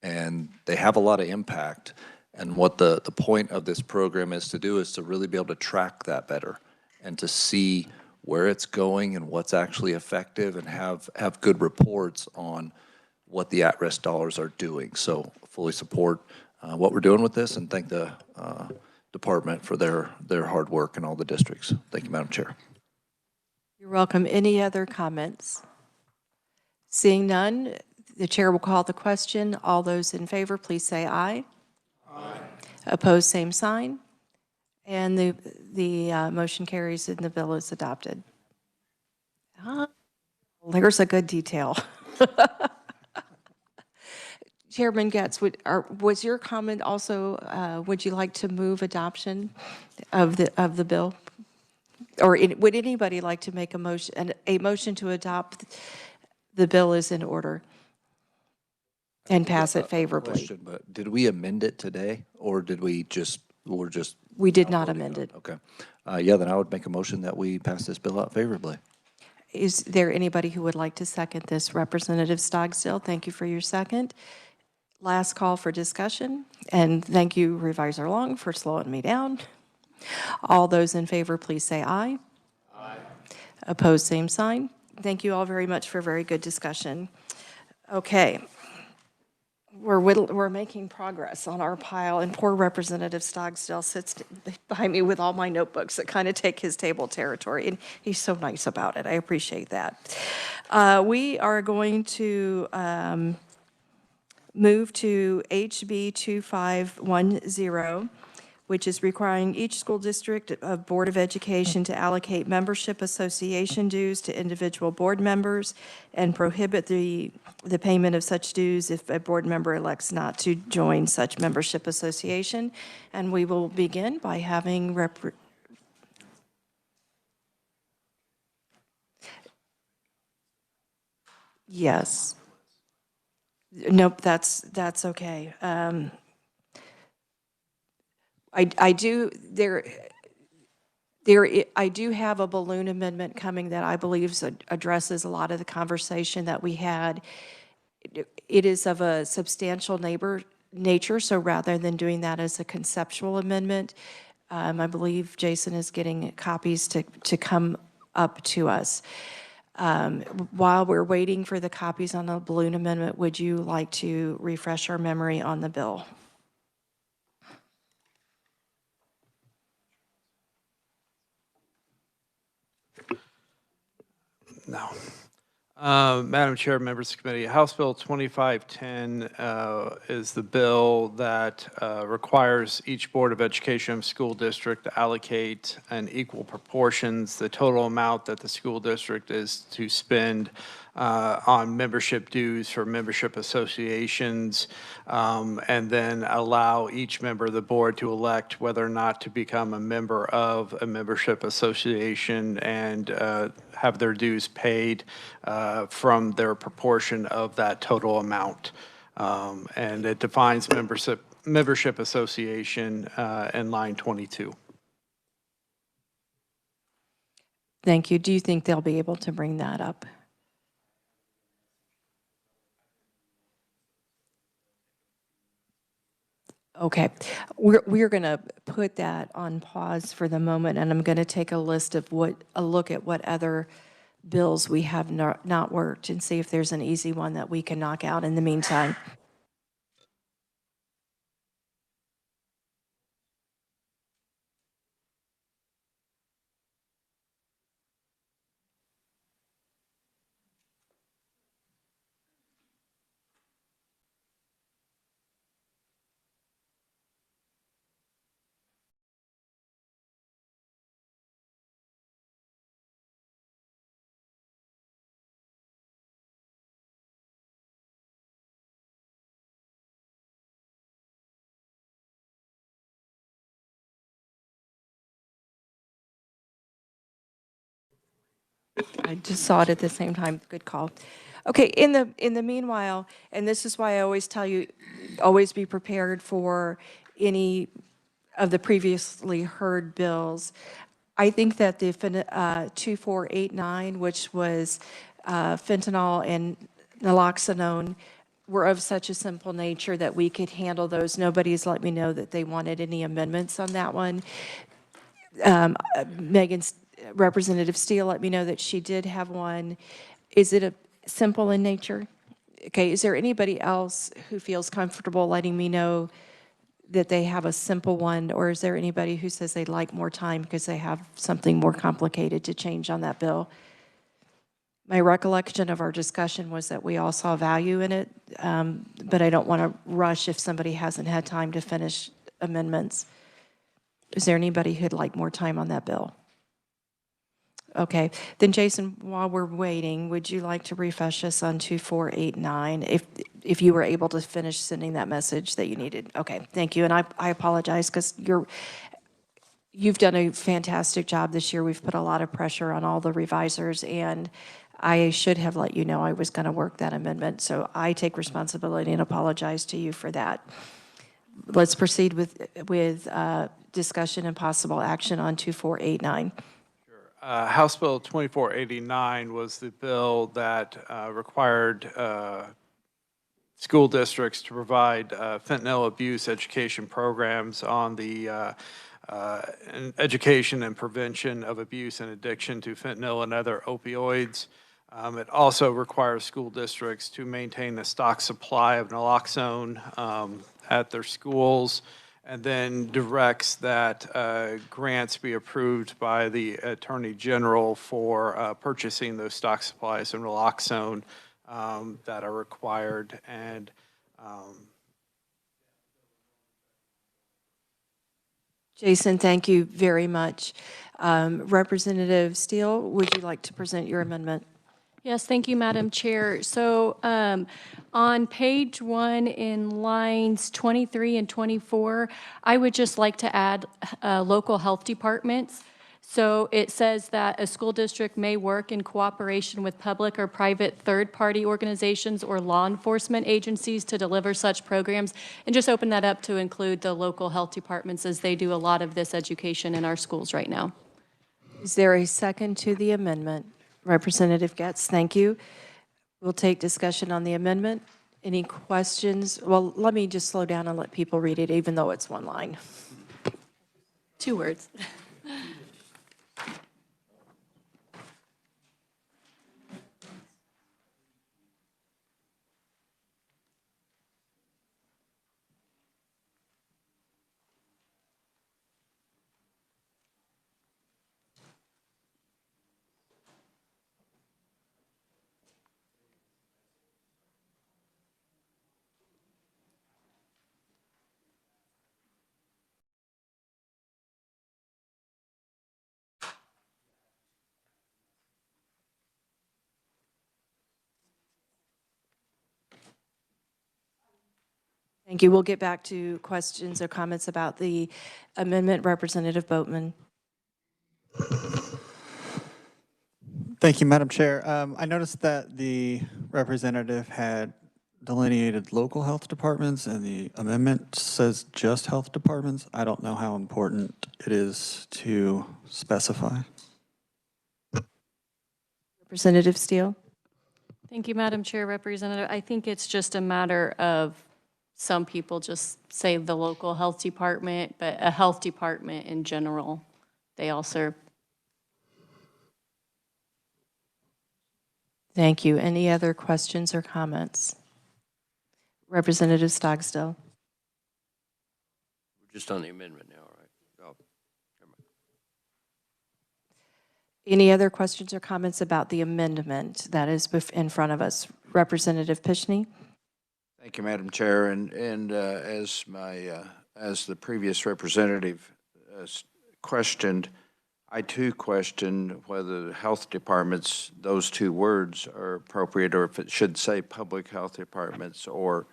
and they have a lot of impact. And what the point of this program is to do is to really be able to track that better and to see where it's going and what's actually effective, and have good reports on what the at-risk dollars are doing. So fully support what we're doing with this, and thank the department for their hard work in all the districts. Thank you, Madam Chair. You're welcome. Any other comments? Seeing none, the chair will call the question. All those in favor, please say aye. Aye. Opposed, same sign. And the motion carries and the bill is adopted. There's a good detail. Chairman Getz, was your comment also, would you like to move adoption of the bill? Or would anybody like to make a motion to adopt the bill is in order and pass it favorably? Question, but did we amend it today, or did we just, We did not amend it. Okay. Yeah, then I would make a motion that we pass this bill out favorably. Is there anybody who would like to second this? Representative Stogsdill, thank you for your second. Last call for discussion, and thank you, Revisor Long, for slowing me down. All those in favor, please say aye. Aye. Opposed, same sign. Thank you all very much for very good discussion. Okay. We're making progress on our pile, and poor Representative Stogsdill sits behind me with all my notebooks that kind of take his table territory, and he's so nice about it. I appreciate that. We are going to move to HB 2510, which is requiring each school district of Board of Education to allocate membership association dues to individual board members and prohibit the payment of such dues if a board member elects not to join such membership association. And we will begin by having Yes. Nope, that's okay. I do have a balloon amendment coming that I believe addresses a lot of the conversation that we had. It is of a substantial nature, so rather than doing that as a conceptual amendment, I believe Jason is getting copies to come up to us. While we're waiting for the copies on the balloon amendment, would you like to refresh our memory on the bill? No. Madam Chair, members of the committee, House Bill 2510 is the bill that requires each Board of Education school district to allocate in equal proportions the total amount that the school district is to spend on membership dues for membership associations, and then allow each member of the board to elect whether or not to become a member of a membership association and have their dues paid from their proportion of that total amount. And it defines membership association in line 22. Thank you. Do you think they'll be able to bring that up? Okay, we're going to put that on pause for the moment, and I'm going to take a look at what other bills we have not worked and see if there's an easy one that we can knock out in the meantime. I just saw it at the same time. Good call. Okay, in the meanwhile, and this is why I always tell you, always be prepared for any of the previously heard bills. I think that the 2489, which was fentanyl and naloxone, were of such a simple nature that we could handle those. Nobody's let me know that they wanted any amendments on that one. Megan's Representative Steele let me know that she did have one. Is it a simple in nature? Okay, is there anybody else who feels comfortable letting me know that they have a simple one, or is there anybody who says they'd like more time because they have something more complicated to change on that bill? My recollection of our discussion was that we all saw value in it, but I don't want to rush if somebody hasn't had time to finish amendments. Is there anybody who'd like more time on that bill? Okay, then Jason, while we're waiting, would you like to refresh us on 2489 if you were able to finish sending that message that you needed? Okay, thank you, and I apologize because you've done a fantastic job this year. We've put a lot of pressure on all the revisers, and I should have let you know I was going to work that amendment, so I take responsibility and apologize to you for that. Let's proceed with discussion and possible action on 2489. House Bill 2489 was the bill that required school districts to provide fentanyl abuse education programs on the education and prevention of abuse and addiction to fentanyl and other opioids. It also requires school districts to maintain the stock supply of naloxone at their schools, and then directs that grants be approved by the Attorney General for purchasing those stock supplies of naloxone that are required. And Jason, thank you very much. Representative Steele, would you like to present your amendment? Yes, thank you, Madam Chair. So on page 1 in lines 23 and 24, I would just like to add local health departments. So it says that a school district may work in cooperation with public or private third-party organizations or law enforcement agencies to deliver such programs, and just open that up to include the local health departments as they do a lot of this education in our schools right now. Is there a second to the amendment? Representative Getz, thank you. We'll take discussion on the amendment. Any questions? Well, let me just slow down and let people read it, even though it's one line. 2 words. Thank you. We'll get back to questions or comments about the amendment. Representative Boatman. Thank you, Madam Chair. I noticed that the representative had delineated local health departments and the amendment says just health departments. I don't know how important it is to specify. Representative Steele. Thank you, Madam Chair, Representative. I think it's just a matter of some people just say the local health department, but a health department in general, they all serve. Thank you. Any other questions or comments? Representative Stogsdill. We're just on the amendment now, right? Oh, never mind. Any other questions or comments about the amendment that is in front of us? Representative Pishney? Thank you, Madam Chair. And as the previous representative questioned, I too question whether health departments, those two words are appropriate, or if it should say public health departments, or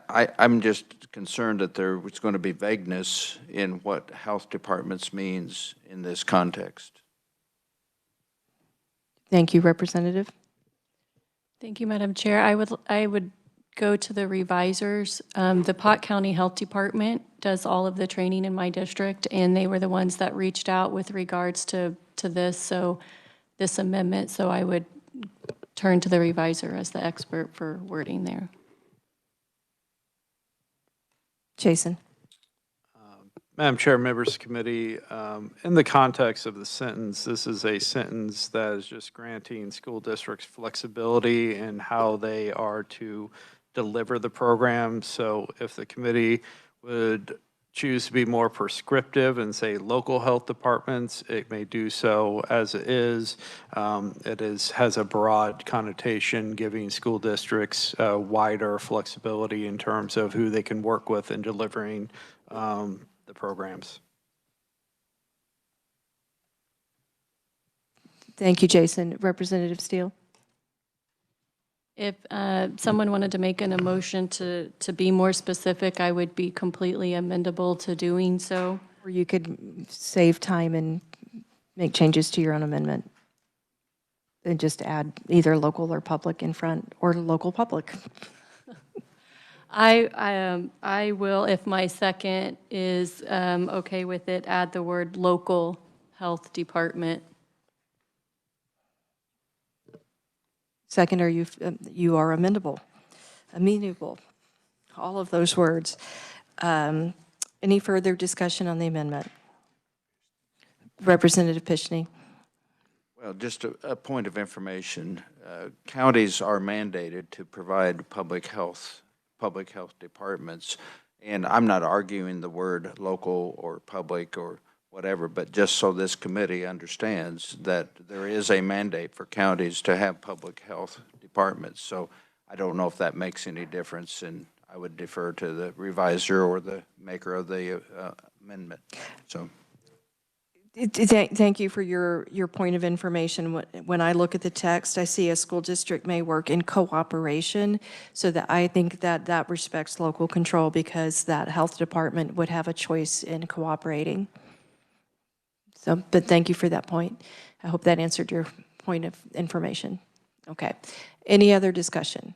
I'm just concerned that there was going to be vagueness in what health departments means in this context. Thank you, Representative. Thank you, Madam Chair. I would go to the revisers. The Pot County Health Department does all of the training in my district, and they were the ones that reached out with regards to this amendment. So I would turn to the reviser as the expert for wording there. Jason? Madam Chair, members committee, in the context of the sentence, this is a sentence that is just granting school districts flexibility in how they are to deliver the program. So if the committee would choose to be more prescriptive and say local health departments, it may do so as it is. Has a broad connotation, giving school districts wider flexibility in terms of who they can work with in delivering the programs. Thank you, Jason. Representative Steele? If someone wanted to make an emotion to be more specific, I would be completely amendable to doing so. Or you could save time and make changes to your own amendment and just add either local or public in front, or local public. I will, if my second is okay with it, add the word local health department. Second, you are amendable, amenable, all of those words. Any further discussion on the amendment? Representative Pishney? Well, just a point of information. Counties are mandated to provide public health departments, and I'm not arguing the word local or public or whatever, but just so this committee understands that there is a mandate for counties to have public health departments. So I don't know if that makes any difference, and I would defer to the reviser or the maker of the amendment. So. Thank you for your point of information. When I look at the text, I see a school district may work in cooperation, so that I think that respects local control, because that health department would have a choice in cooperating. So, but thank you for that point. I hope that answered your point of information. Okay. Any other discussion?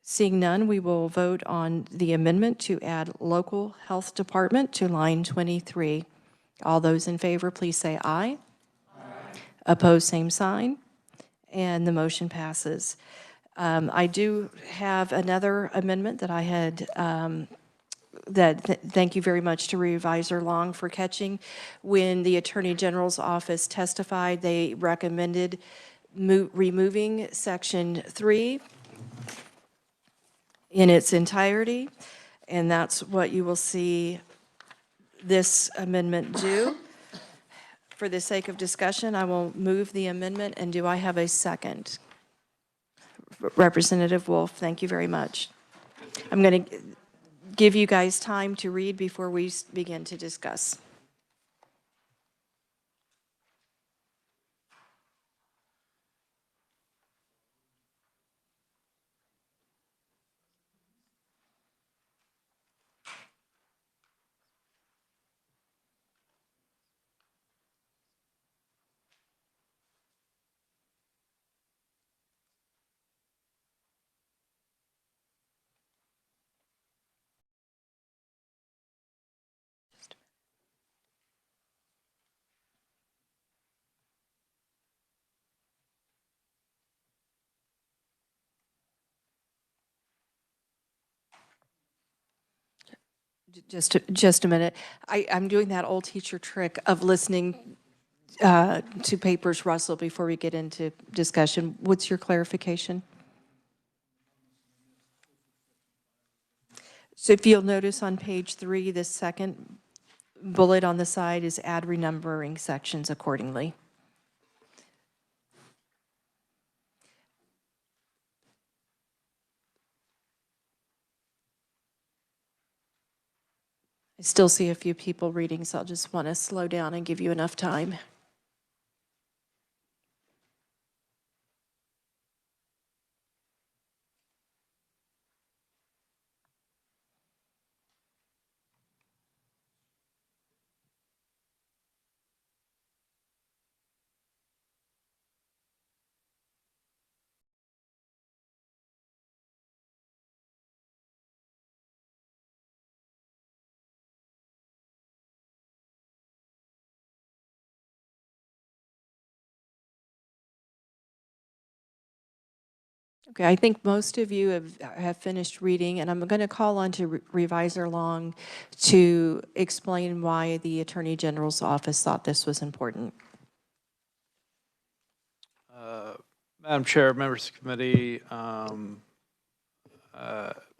Seeing none, we will vote on the amendment to add local health department to line 23. All those in favor, please say aye. Aye. Opposed, same sign. And the motion passes. I do have another amendment that I had, thank you very much to Reviser Long for catching. When the Attorney General's office testified, they recommended removing Section 3 in its entirety, and that's what you will see this amendment do. For the sake of discussion, I will move the amendment, and do I have a second? Representative Wolf, thank you very much. I'm going to give you guys time to read before we begin to discuss. Just a minute. I'm doing that old teacher trick of listening to papers rustle before we get into discussion. What's your clarification? So if you'll notice on page 3, the second bullet on the side is add renumbering sections accordingly. I still see a few people reading, so I'll just want to slow down and give you enough time. Okay, I think most of you have finished reading, and I'm going to call on to Revisor Long to explain why the Attorney General's office thought this was important. Madam Chair, members of the committee,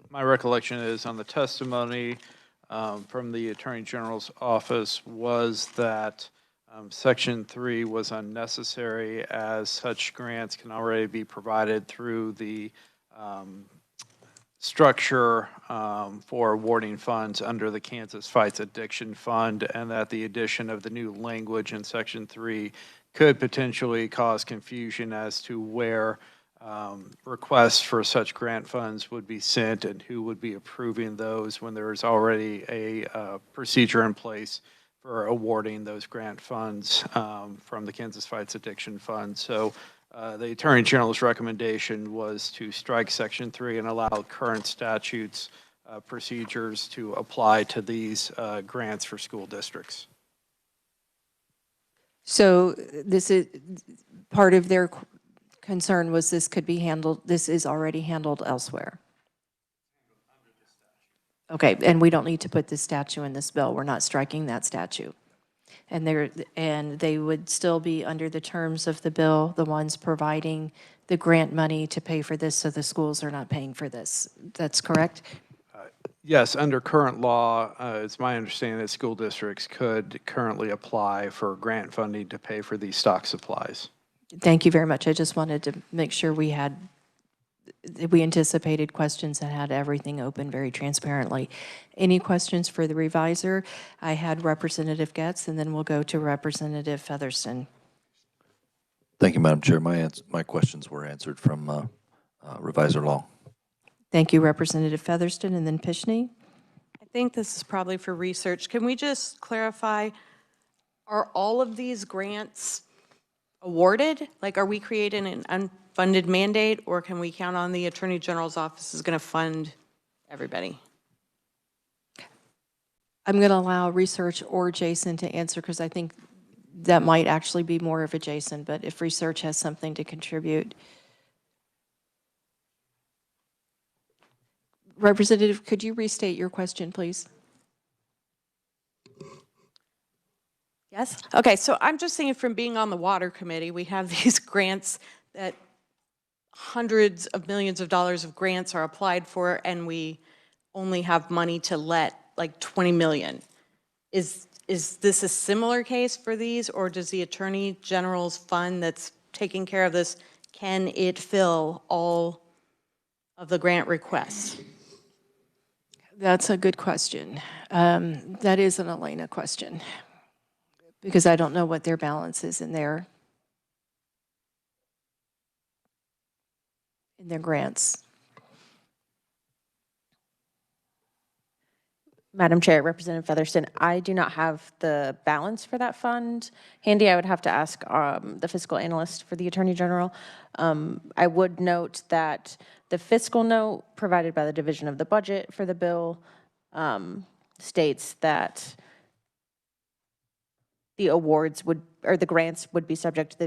my recollection is on the testimony from the Attorney General's office was that Section 3 was unnecessary as such grants can already be provided through the structure for awarding funds under the Kansas Fights Addiction Fund, and that the addition of the new language in Section 3 could potentially cause confusion as to where requests for such grant funds would be sent and who would be approving those when there is already a procedure in place for awarding those grant funds from the Kansas Fights Addiction Fund. So the Attorney General's recommendation was to strike Section 3 and allow current statutes procedures to apply to these grants for school districts. So this is part of their concern was this could be handled, this is already handled elsewhere. Okay, and we don't need to put this statute in this bill. We're not striking that statute. And they would still be under the terms of the bill, the ones providing the grant money to pay for this, so the schools are not paying for this. That's correct? Yes, under current law, it's my understanding that school districts could currently apply for grant funding to pay for these stock supplies. Thank you very much. I just wanted to make sure we anticipated questions and had everything open very transparently. Any questions for the revisor? I had Representative Getz, and then we'll go to Representative Featherston. Thank you, Madam Chair. My questions were answered from Revisor Long. Thank you, Representative Featherston, and then Pishney. I think this is probably for research. Can we just clarify, are all of these grants awarded? Like, are we creating an unfunded mandate, or can we count on the Attorney General's office is going to fund everybody? I'm going to allow research or Jason to answer because I think that might actually be more of a Jason, but if research has something to contribute. Representative, could you restate your question, please? Yes? Okay, so I'm just thinking from being on the water committee, we have these grants that hundreds of millions of dollars of grants are applied for, and we only have money to let like 20 million. Is this a similar case for these, or does the Attorney General's fund that's taking care of this, can it fill all of the grant requests? That's a good question. That is an Elena question because I don't know what their balance is in their grants. Madam Chair, Representative Featherston, I do not have the balance for that fund handy. I would have to ask the fiscal analyst for the Attorney General. I would note that the fiscal note provided by the Division of the Budget for the bill states that the awards would, or the grants would be subject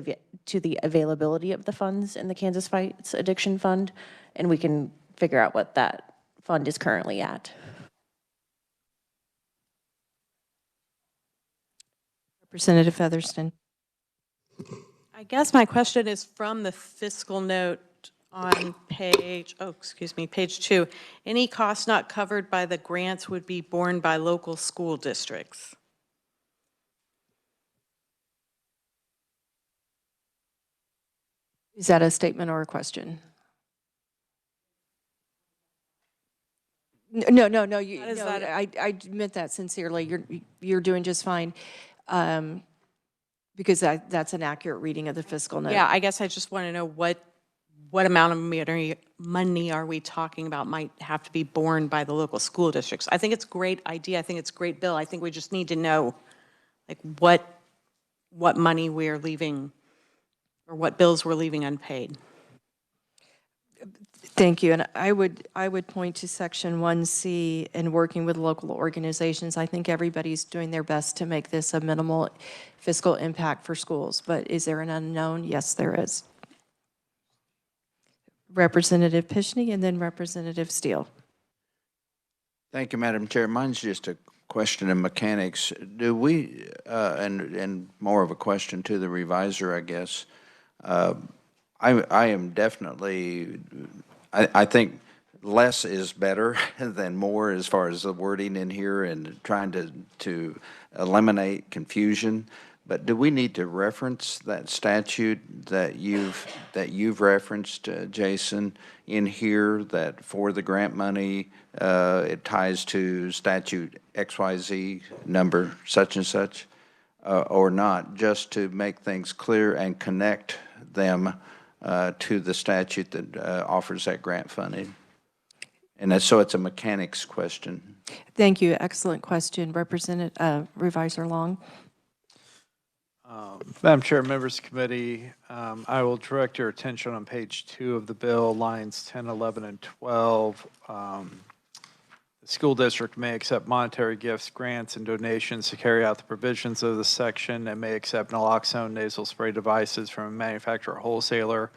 to the availability of the funds in the Kansas Fights Addiction Fund, and we can figure out what that fund is currently at. Representative Featherston. I guess my question is from the fiscal note on page 2. Any costs not covered by the grants would be borne by local school districts. Is that a statement or a question? No, I meant that sincerely. You're doing just fine. Because that's an accurate reading of the fiscal note. Yeah, I guess I just want to know what amount of money are we talking about might have to be borne by the local school districts. I think it's a great idea. I think it's a great bill. I think we just need to know like what money we're leaving or what bills we're leaving unpaid. Thank you. And I would point to section 1C and working with local organizations. I think everybody's doing their best to make this a minimal fiscal impact for schools. But is there an unknown? Yes, there is. Representative Pishney and then Representative Steele. Thank you, Madam Chair. Mine's just a question of mechanics. Do we, and more of a question to the reviser, I guess. I am definitely, I think less is better than more as far as the wording in here and trying to eliminate confusion. But do we need to reference that statute that you've referenced, Jason, in here, that for the grant money, it ties to statute XYZ number such and such, or not, just to make things clear and connect them to the statute that offers that grant funding? And so it's a mechanics question. Thank you. Excellent question. Representative Reviser Long. Madam Chair, members of the committee, I will direct your attention on page 2 of the bill, lines 10, 11, and 12. The school district may accept monetary gifts, grants, and donations to carry out the provisions of this section and may accept naloxone nasal spray devices from a manufacturer or wholesaler.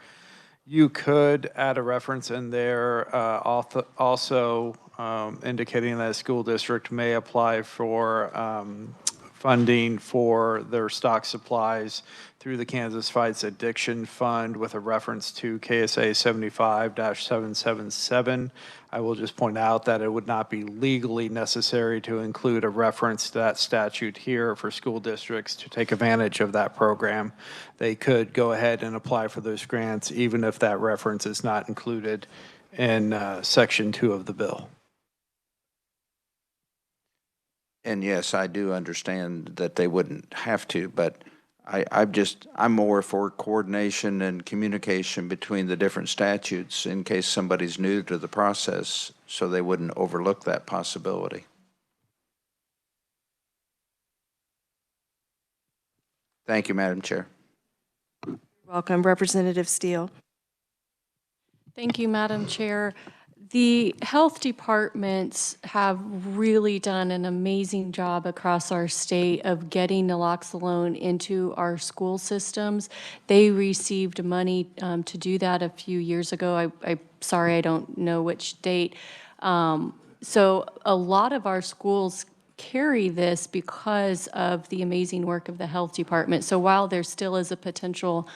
You could add a reference in there also indicating that a school district may apply for funding for their stock supplies through the Kansas Fights Addiction Fund with a reference to KSA 75-777. I will just point out that it would not be legally necessary to include a reference to that statute here for school districts to take advantage of that program. They could go ahead and apply for those grants even if that reference is not included in section 2 of the bill. And yes, I do understand that they wouldn't have to, but I'm more for coordination and communication between the different statutes in case somebody's new to the process, so they wouldn't overlook that possibility. Thank you, Madam Chair. Welcome. Representative Steele. Thank you, Madam Chair. The health departments have really done an amazing job across our state of getting naloxone into our school systems. They received money to do that a few years ago. I'm sorry, I don't know which date. So a lot of our schools carry this because of the amazing work of the health department. So while there still is a potential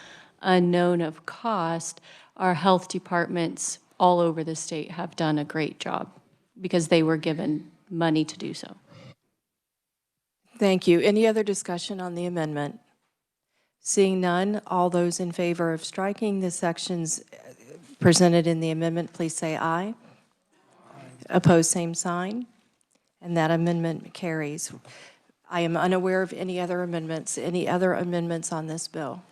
unknown of cost, our health departments all over the state have done a great job because they were given money to do so. Thank you. Any other discussion on the amendment? Seeing none, all those in favor of striking the sections presented in the amendment, please say aye. Opposed, same sign. And that amendment carries. I am unaware of any other amendments on this bill.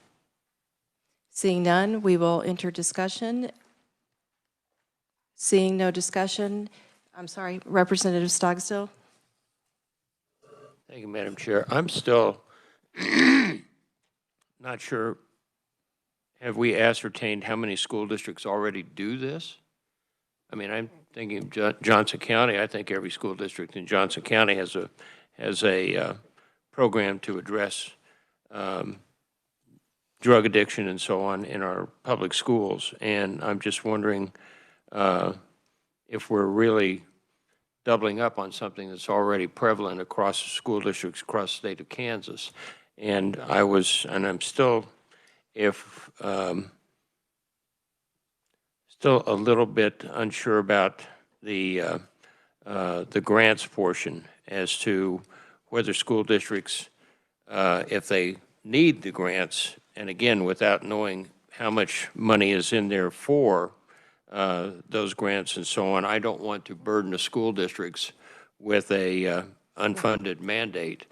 Seeing none, we will enter discussion. Seeing no discussion, I'm sorry, Representative Stogsdill. Thank you, Madam Chair. I'm still not sure. Have we ascertained how many school districts already do this? I mean, I'm thinking of Johnson County. I think every school district in Johnson County has a program to address drug addiction and so on in our public schools. And I'm just wondering if we're really doubling up on something that's already prevalent across school districts across the state of Kansas. And I'm still, still a little bit unsure about the grants portion as to whether school districts, if they need the grants, and again, without knowing how much money is in there for those grants and so on, I don't want to burden the school districts with a unfunded mandate.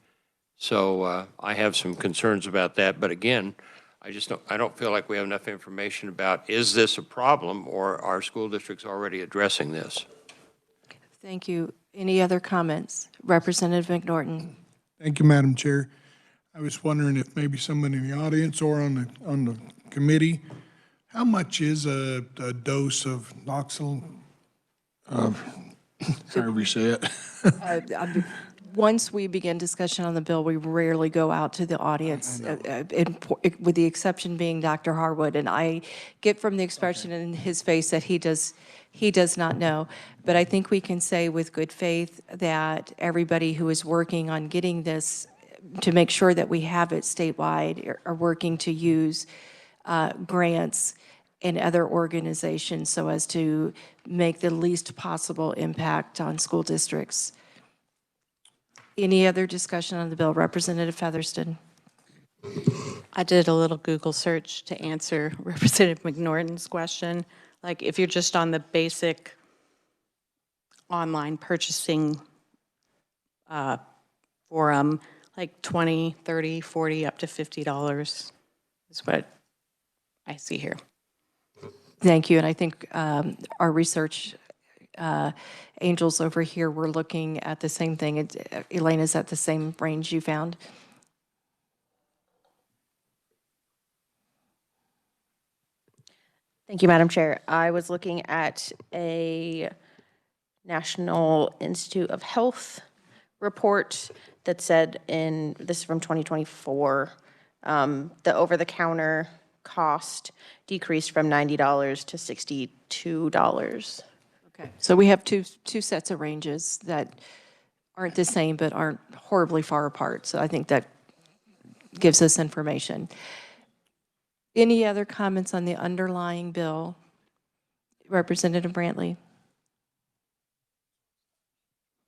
So I have some concerns about that. But again, I don't feel like we have enough information about, is this a problem, or are school districts already addressing this? Thank you. Any other comments? Representative McNorton. Thank you, Madam Chair. I was wondering if maybe someone in the audience or on the committee, how much is a dose of Noxil? However you say it. Once we begin discussion on the bill, we rarely go out to the audience, with the exception being Dr. Harwood. And I get from the expression in his face that he does not know. But I think we can say with good faith that everybody who is working on getting this to make sure that we have it statewide are working to use grants and other organizations so as to make the least possible impact on school districts. Any other discussion on the bill? Representative Featherston. I did a little Google search to answer Representative McNorton's question. Like, if you're just on the basic online purchasing forum, like 20, 30, 40, up to $50 is what I see here. Thank you. And I think our research angels over here were looking at the same thing. Elaine, is that the same range you found? Thank you, Madam Chair. I was looking at a National Institute of Health report that said this is from 2024, the over-the-counter cost decreased from $90 to $62. Okay. So we have two sets of ranges that aren't the same but aren't horribly far apart. So I think that gives us information. Any other comments on the underlying bill? Representative Brantley.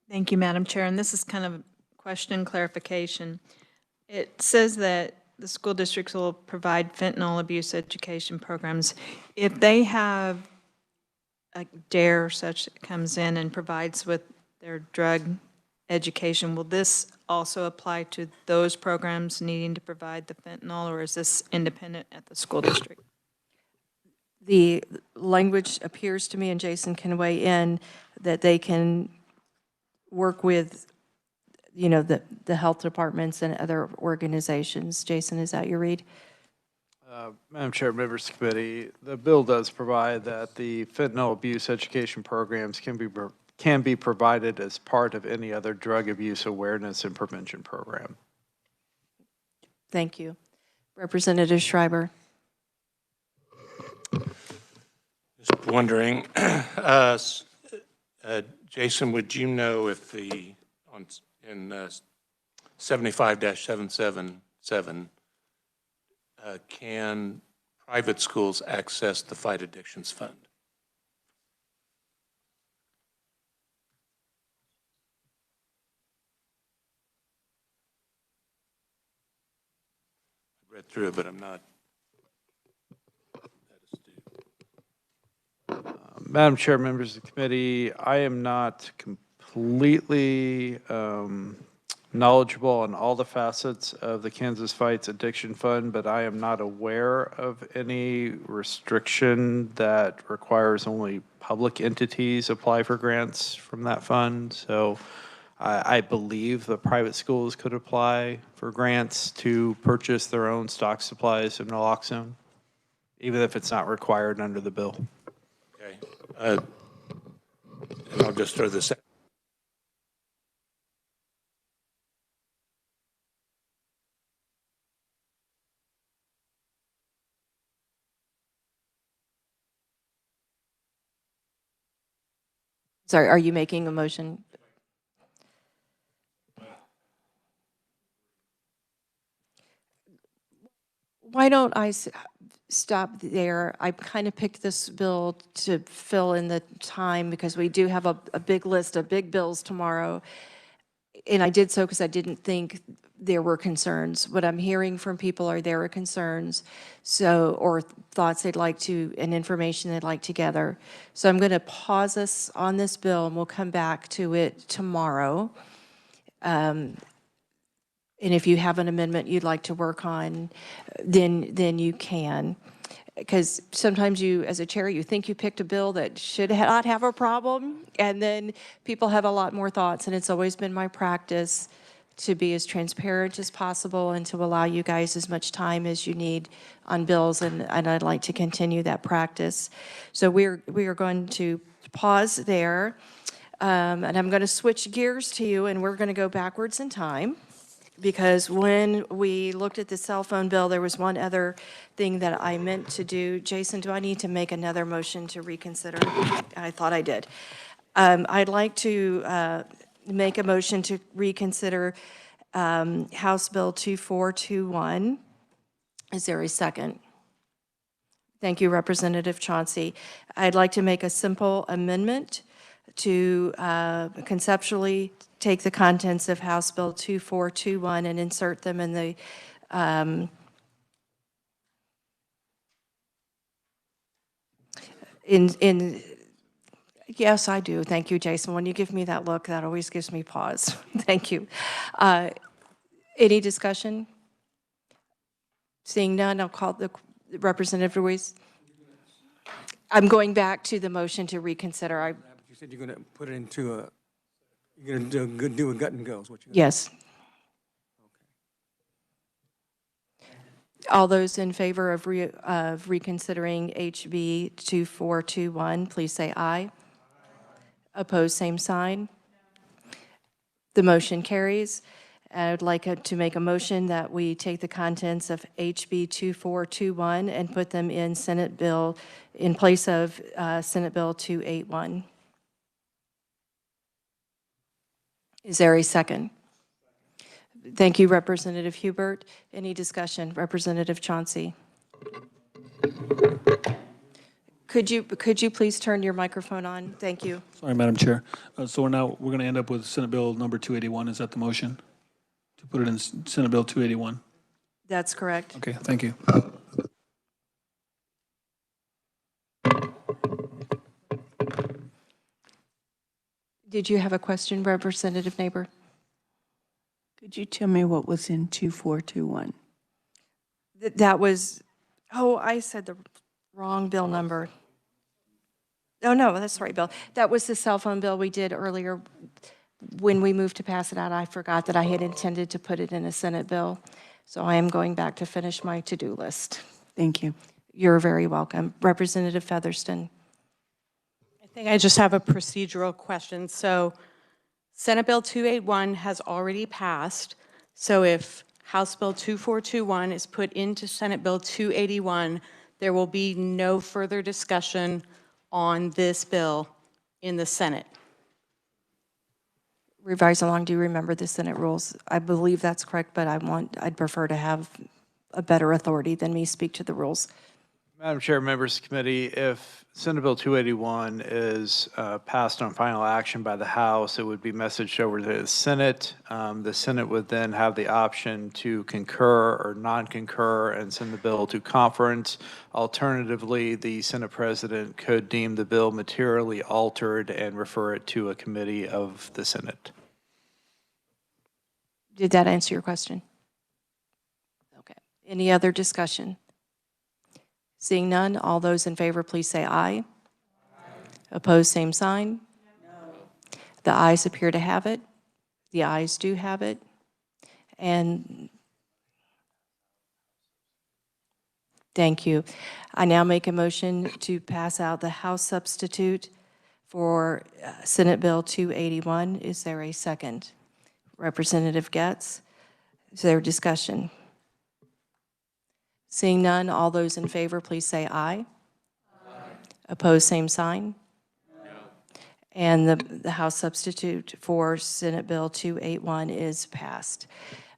Thank you, Madam Chair. And this is kind of a question and clarification. It says that the school districts will provide fentanyl abuse education programs. If they have a DARE such that comes in and provides with their drug education, will this also apply to those programs needing to provide the fentanyl, or is this independent at the school district? The language appears to me, and Jason can weigh in, that they can work with, the health departments and other organizations. Jason, is that your read? Madam Chair, members of the committee, the bill does provide that the fentanyl abuse education programs can be provided as part of any other drug abuse awareness and prevention program. Thank you. Representative Schreiber. Just wondering, Jason, would you know if in 75-777, can private schools access the Fight Addictions Fund? I read through it, but I'm not that astute. Madam Chair, members of the committee, I am not completely knowledgeable on all the facets of the Kansas Fights Addiction Fund, but I am not aware of any restriction that requires only public entities apply for grants from that fund. So I believe the private schools could apply for grants to purchase their own stock supplies of naloxone, even if it's not required under the bill. Okay. And I'll just throw this out. Sorry, are you making a motion? Why don't I stop there? I kind of picked this bill to fill in the time because we do have a big list of big bills tomorrow. And I did so because I didn't think there were concerns. What I'm hearing from people are there are concerns, or thoughts they'd like to, and information they'd like to gather. So I'm going to pause us on this bill, and we'll come back to it tomorrow. And if you have an amendment you'd like to work on, then you can. Because sometimes you, as a chair, you think you picked a bill that should not have a problem, and then people have a lot more thoughts, and it's always been my practice to be as transparent as possible and to allow you guys as much time as you need on bills, and I'd like to continue that practice. So we are going to pause there, and I'm going to switch gears to you, and we're going to go backwards in time. Because when we looked at the cell phone bill, there was one other thing that I meant to do. Jason, do I need to make another motion to reconsider? I thought I did. I'd like to make a motion to reconsider House Bill 2421. Is there a second? Thank you, Representative Chauncey. I'd like to make a simple amendment to conceptually take the contents of House Bill 2421 and insert them in the yes, I do. Thank you, Jason. When you give me that look, that always gives me pause. Thank you. Any discussion? Seeing none, I'll call the Representative Ruiz. I'm going back to the motion to reconsider. You said you're going to put it into a, you're going to do a gut and go is what you're going to Yes. All those in favor of reconsidering HB 2421, please say aye. Opposed, same sign. The motion carries. I'd like to make a motion that we take the contents of HB 2421 and put them in Senate Bill, in place of Senate Bill 281. Is there a second? Thank you, Representative Hubert. Any discussion? Representative Chauncey. Could you please turn your microphone on? Thank you. Sorry, Madam Chair. So we're going to end up with Senate Bill number 281. Is that the motion? To put it in Senate Bill 281? That's correct. Okay, thank you. Did you have a question, Representative Neighbor? Could you tell me what was in 2421? That was, oh, I said the wrong bill number. Oh, no, that's the right bill. That was the cell phone bill we did earlier. When we moved to pass it out, I forgot that I had intended to put it in a Senate bill. So I am going back to finish my to-do list. Thank you. You're very welcome. Representative Featherston. I think I just have a procedural question. So Senate Bill 281 has already passed. So if House Bill 2421 is put into Senate Bill 281, there will be no further discussion on this bill in the Senate. Revise along, do you remember the Senate rules? I believe that's correct, but I'd prefer to have a better authority than me speak to the rules. Madam Chair, members of the committee, if Senate Bill 281 is passed on final action by the House, it would be messaged over to the Senate. The Senate would then have the option to concur or non-concur and send the bill to conference. Alternatively, the Senate President could deem the bill materially altered and refer it to a committee of the Senate. Did that answer your question? Okay. Any other discussion? Seeing none, all those in favor, please say aye. Opposed, same sign. No. The ayes appear to have it. The ayes do have it. And thank you. I now make a motion to pass out the House substitute for Senate Bill 281. Is there a second? Representative Getz, is there discussion? Seeing none, all those in favor, please say aye. Aye. Opposed, same sign. No. And the House substitute for Senate Bill 281 is passed.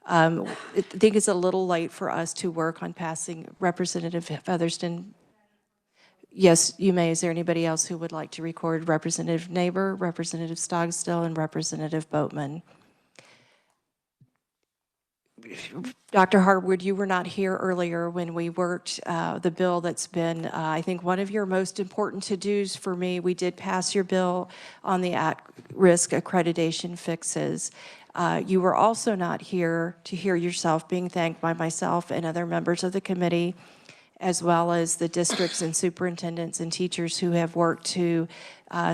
I think it's a little late for us to work on passing Representative Featherston. Yes, you may. Is there anybody else who would like to record Representative Neighbor, Representative Stogsdill, and Representative Boatman? Dr. Harwood, you were not here earlier when we worked the bill that's been, I think, one of your most important to-dos for me. We did pass your bill on the at-risk accreditation fixes. You were also not here to hear yourself being thanked by myself and other members of the committee, as well as the districts and superintendents and teachers who have worked to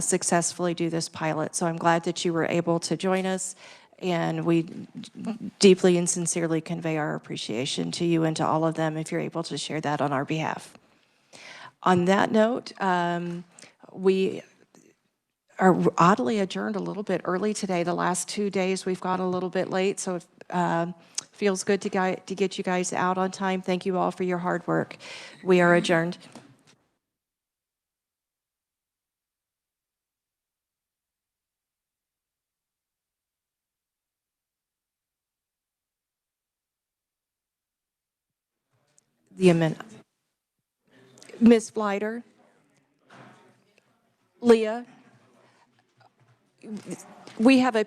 successfully do this pilot. So I'm glad that you were able to join us, and we deeply and sincerely convey our appreciation to you and to all of them if you're able to share that on our behalf. On that note, we are oddly adjourned a little bit early today. The last 2 days we've gone a little bit late, so it feels good to get you guys out on time. Thank you all for your hard work. We are adjourned. The amendment. Ms. Flighter, Leah, we have a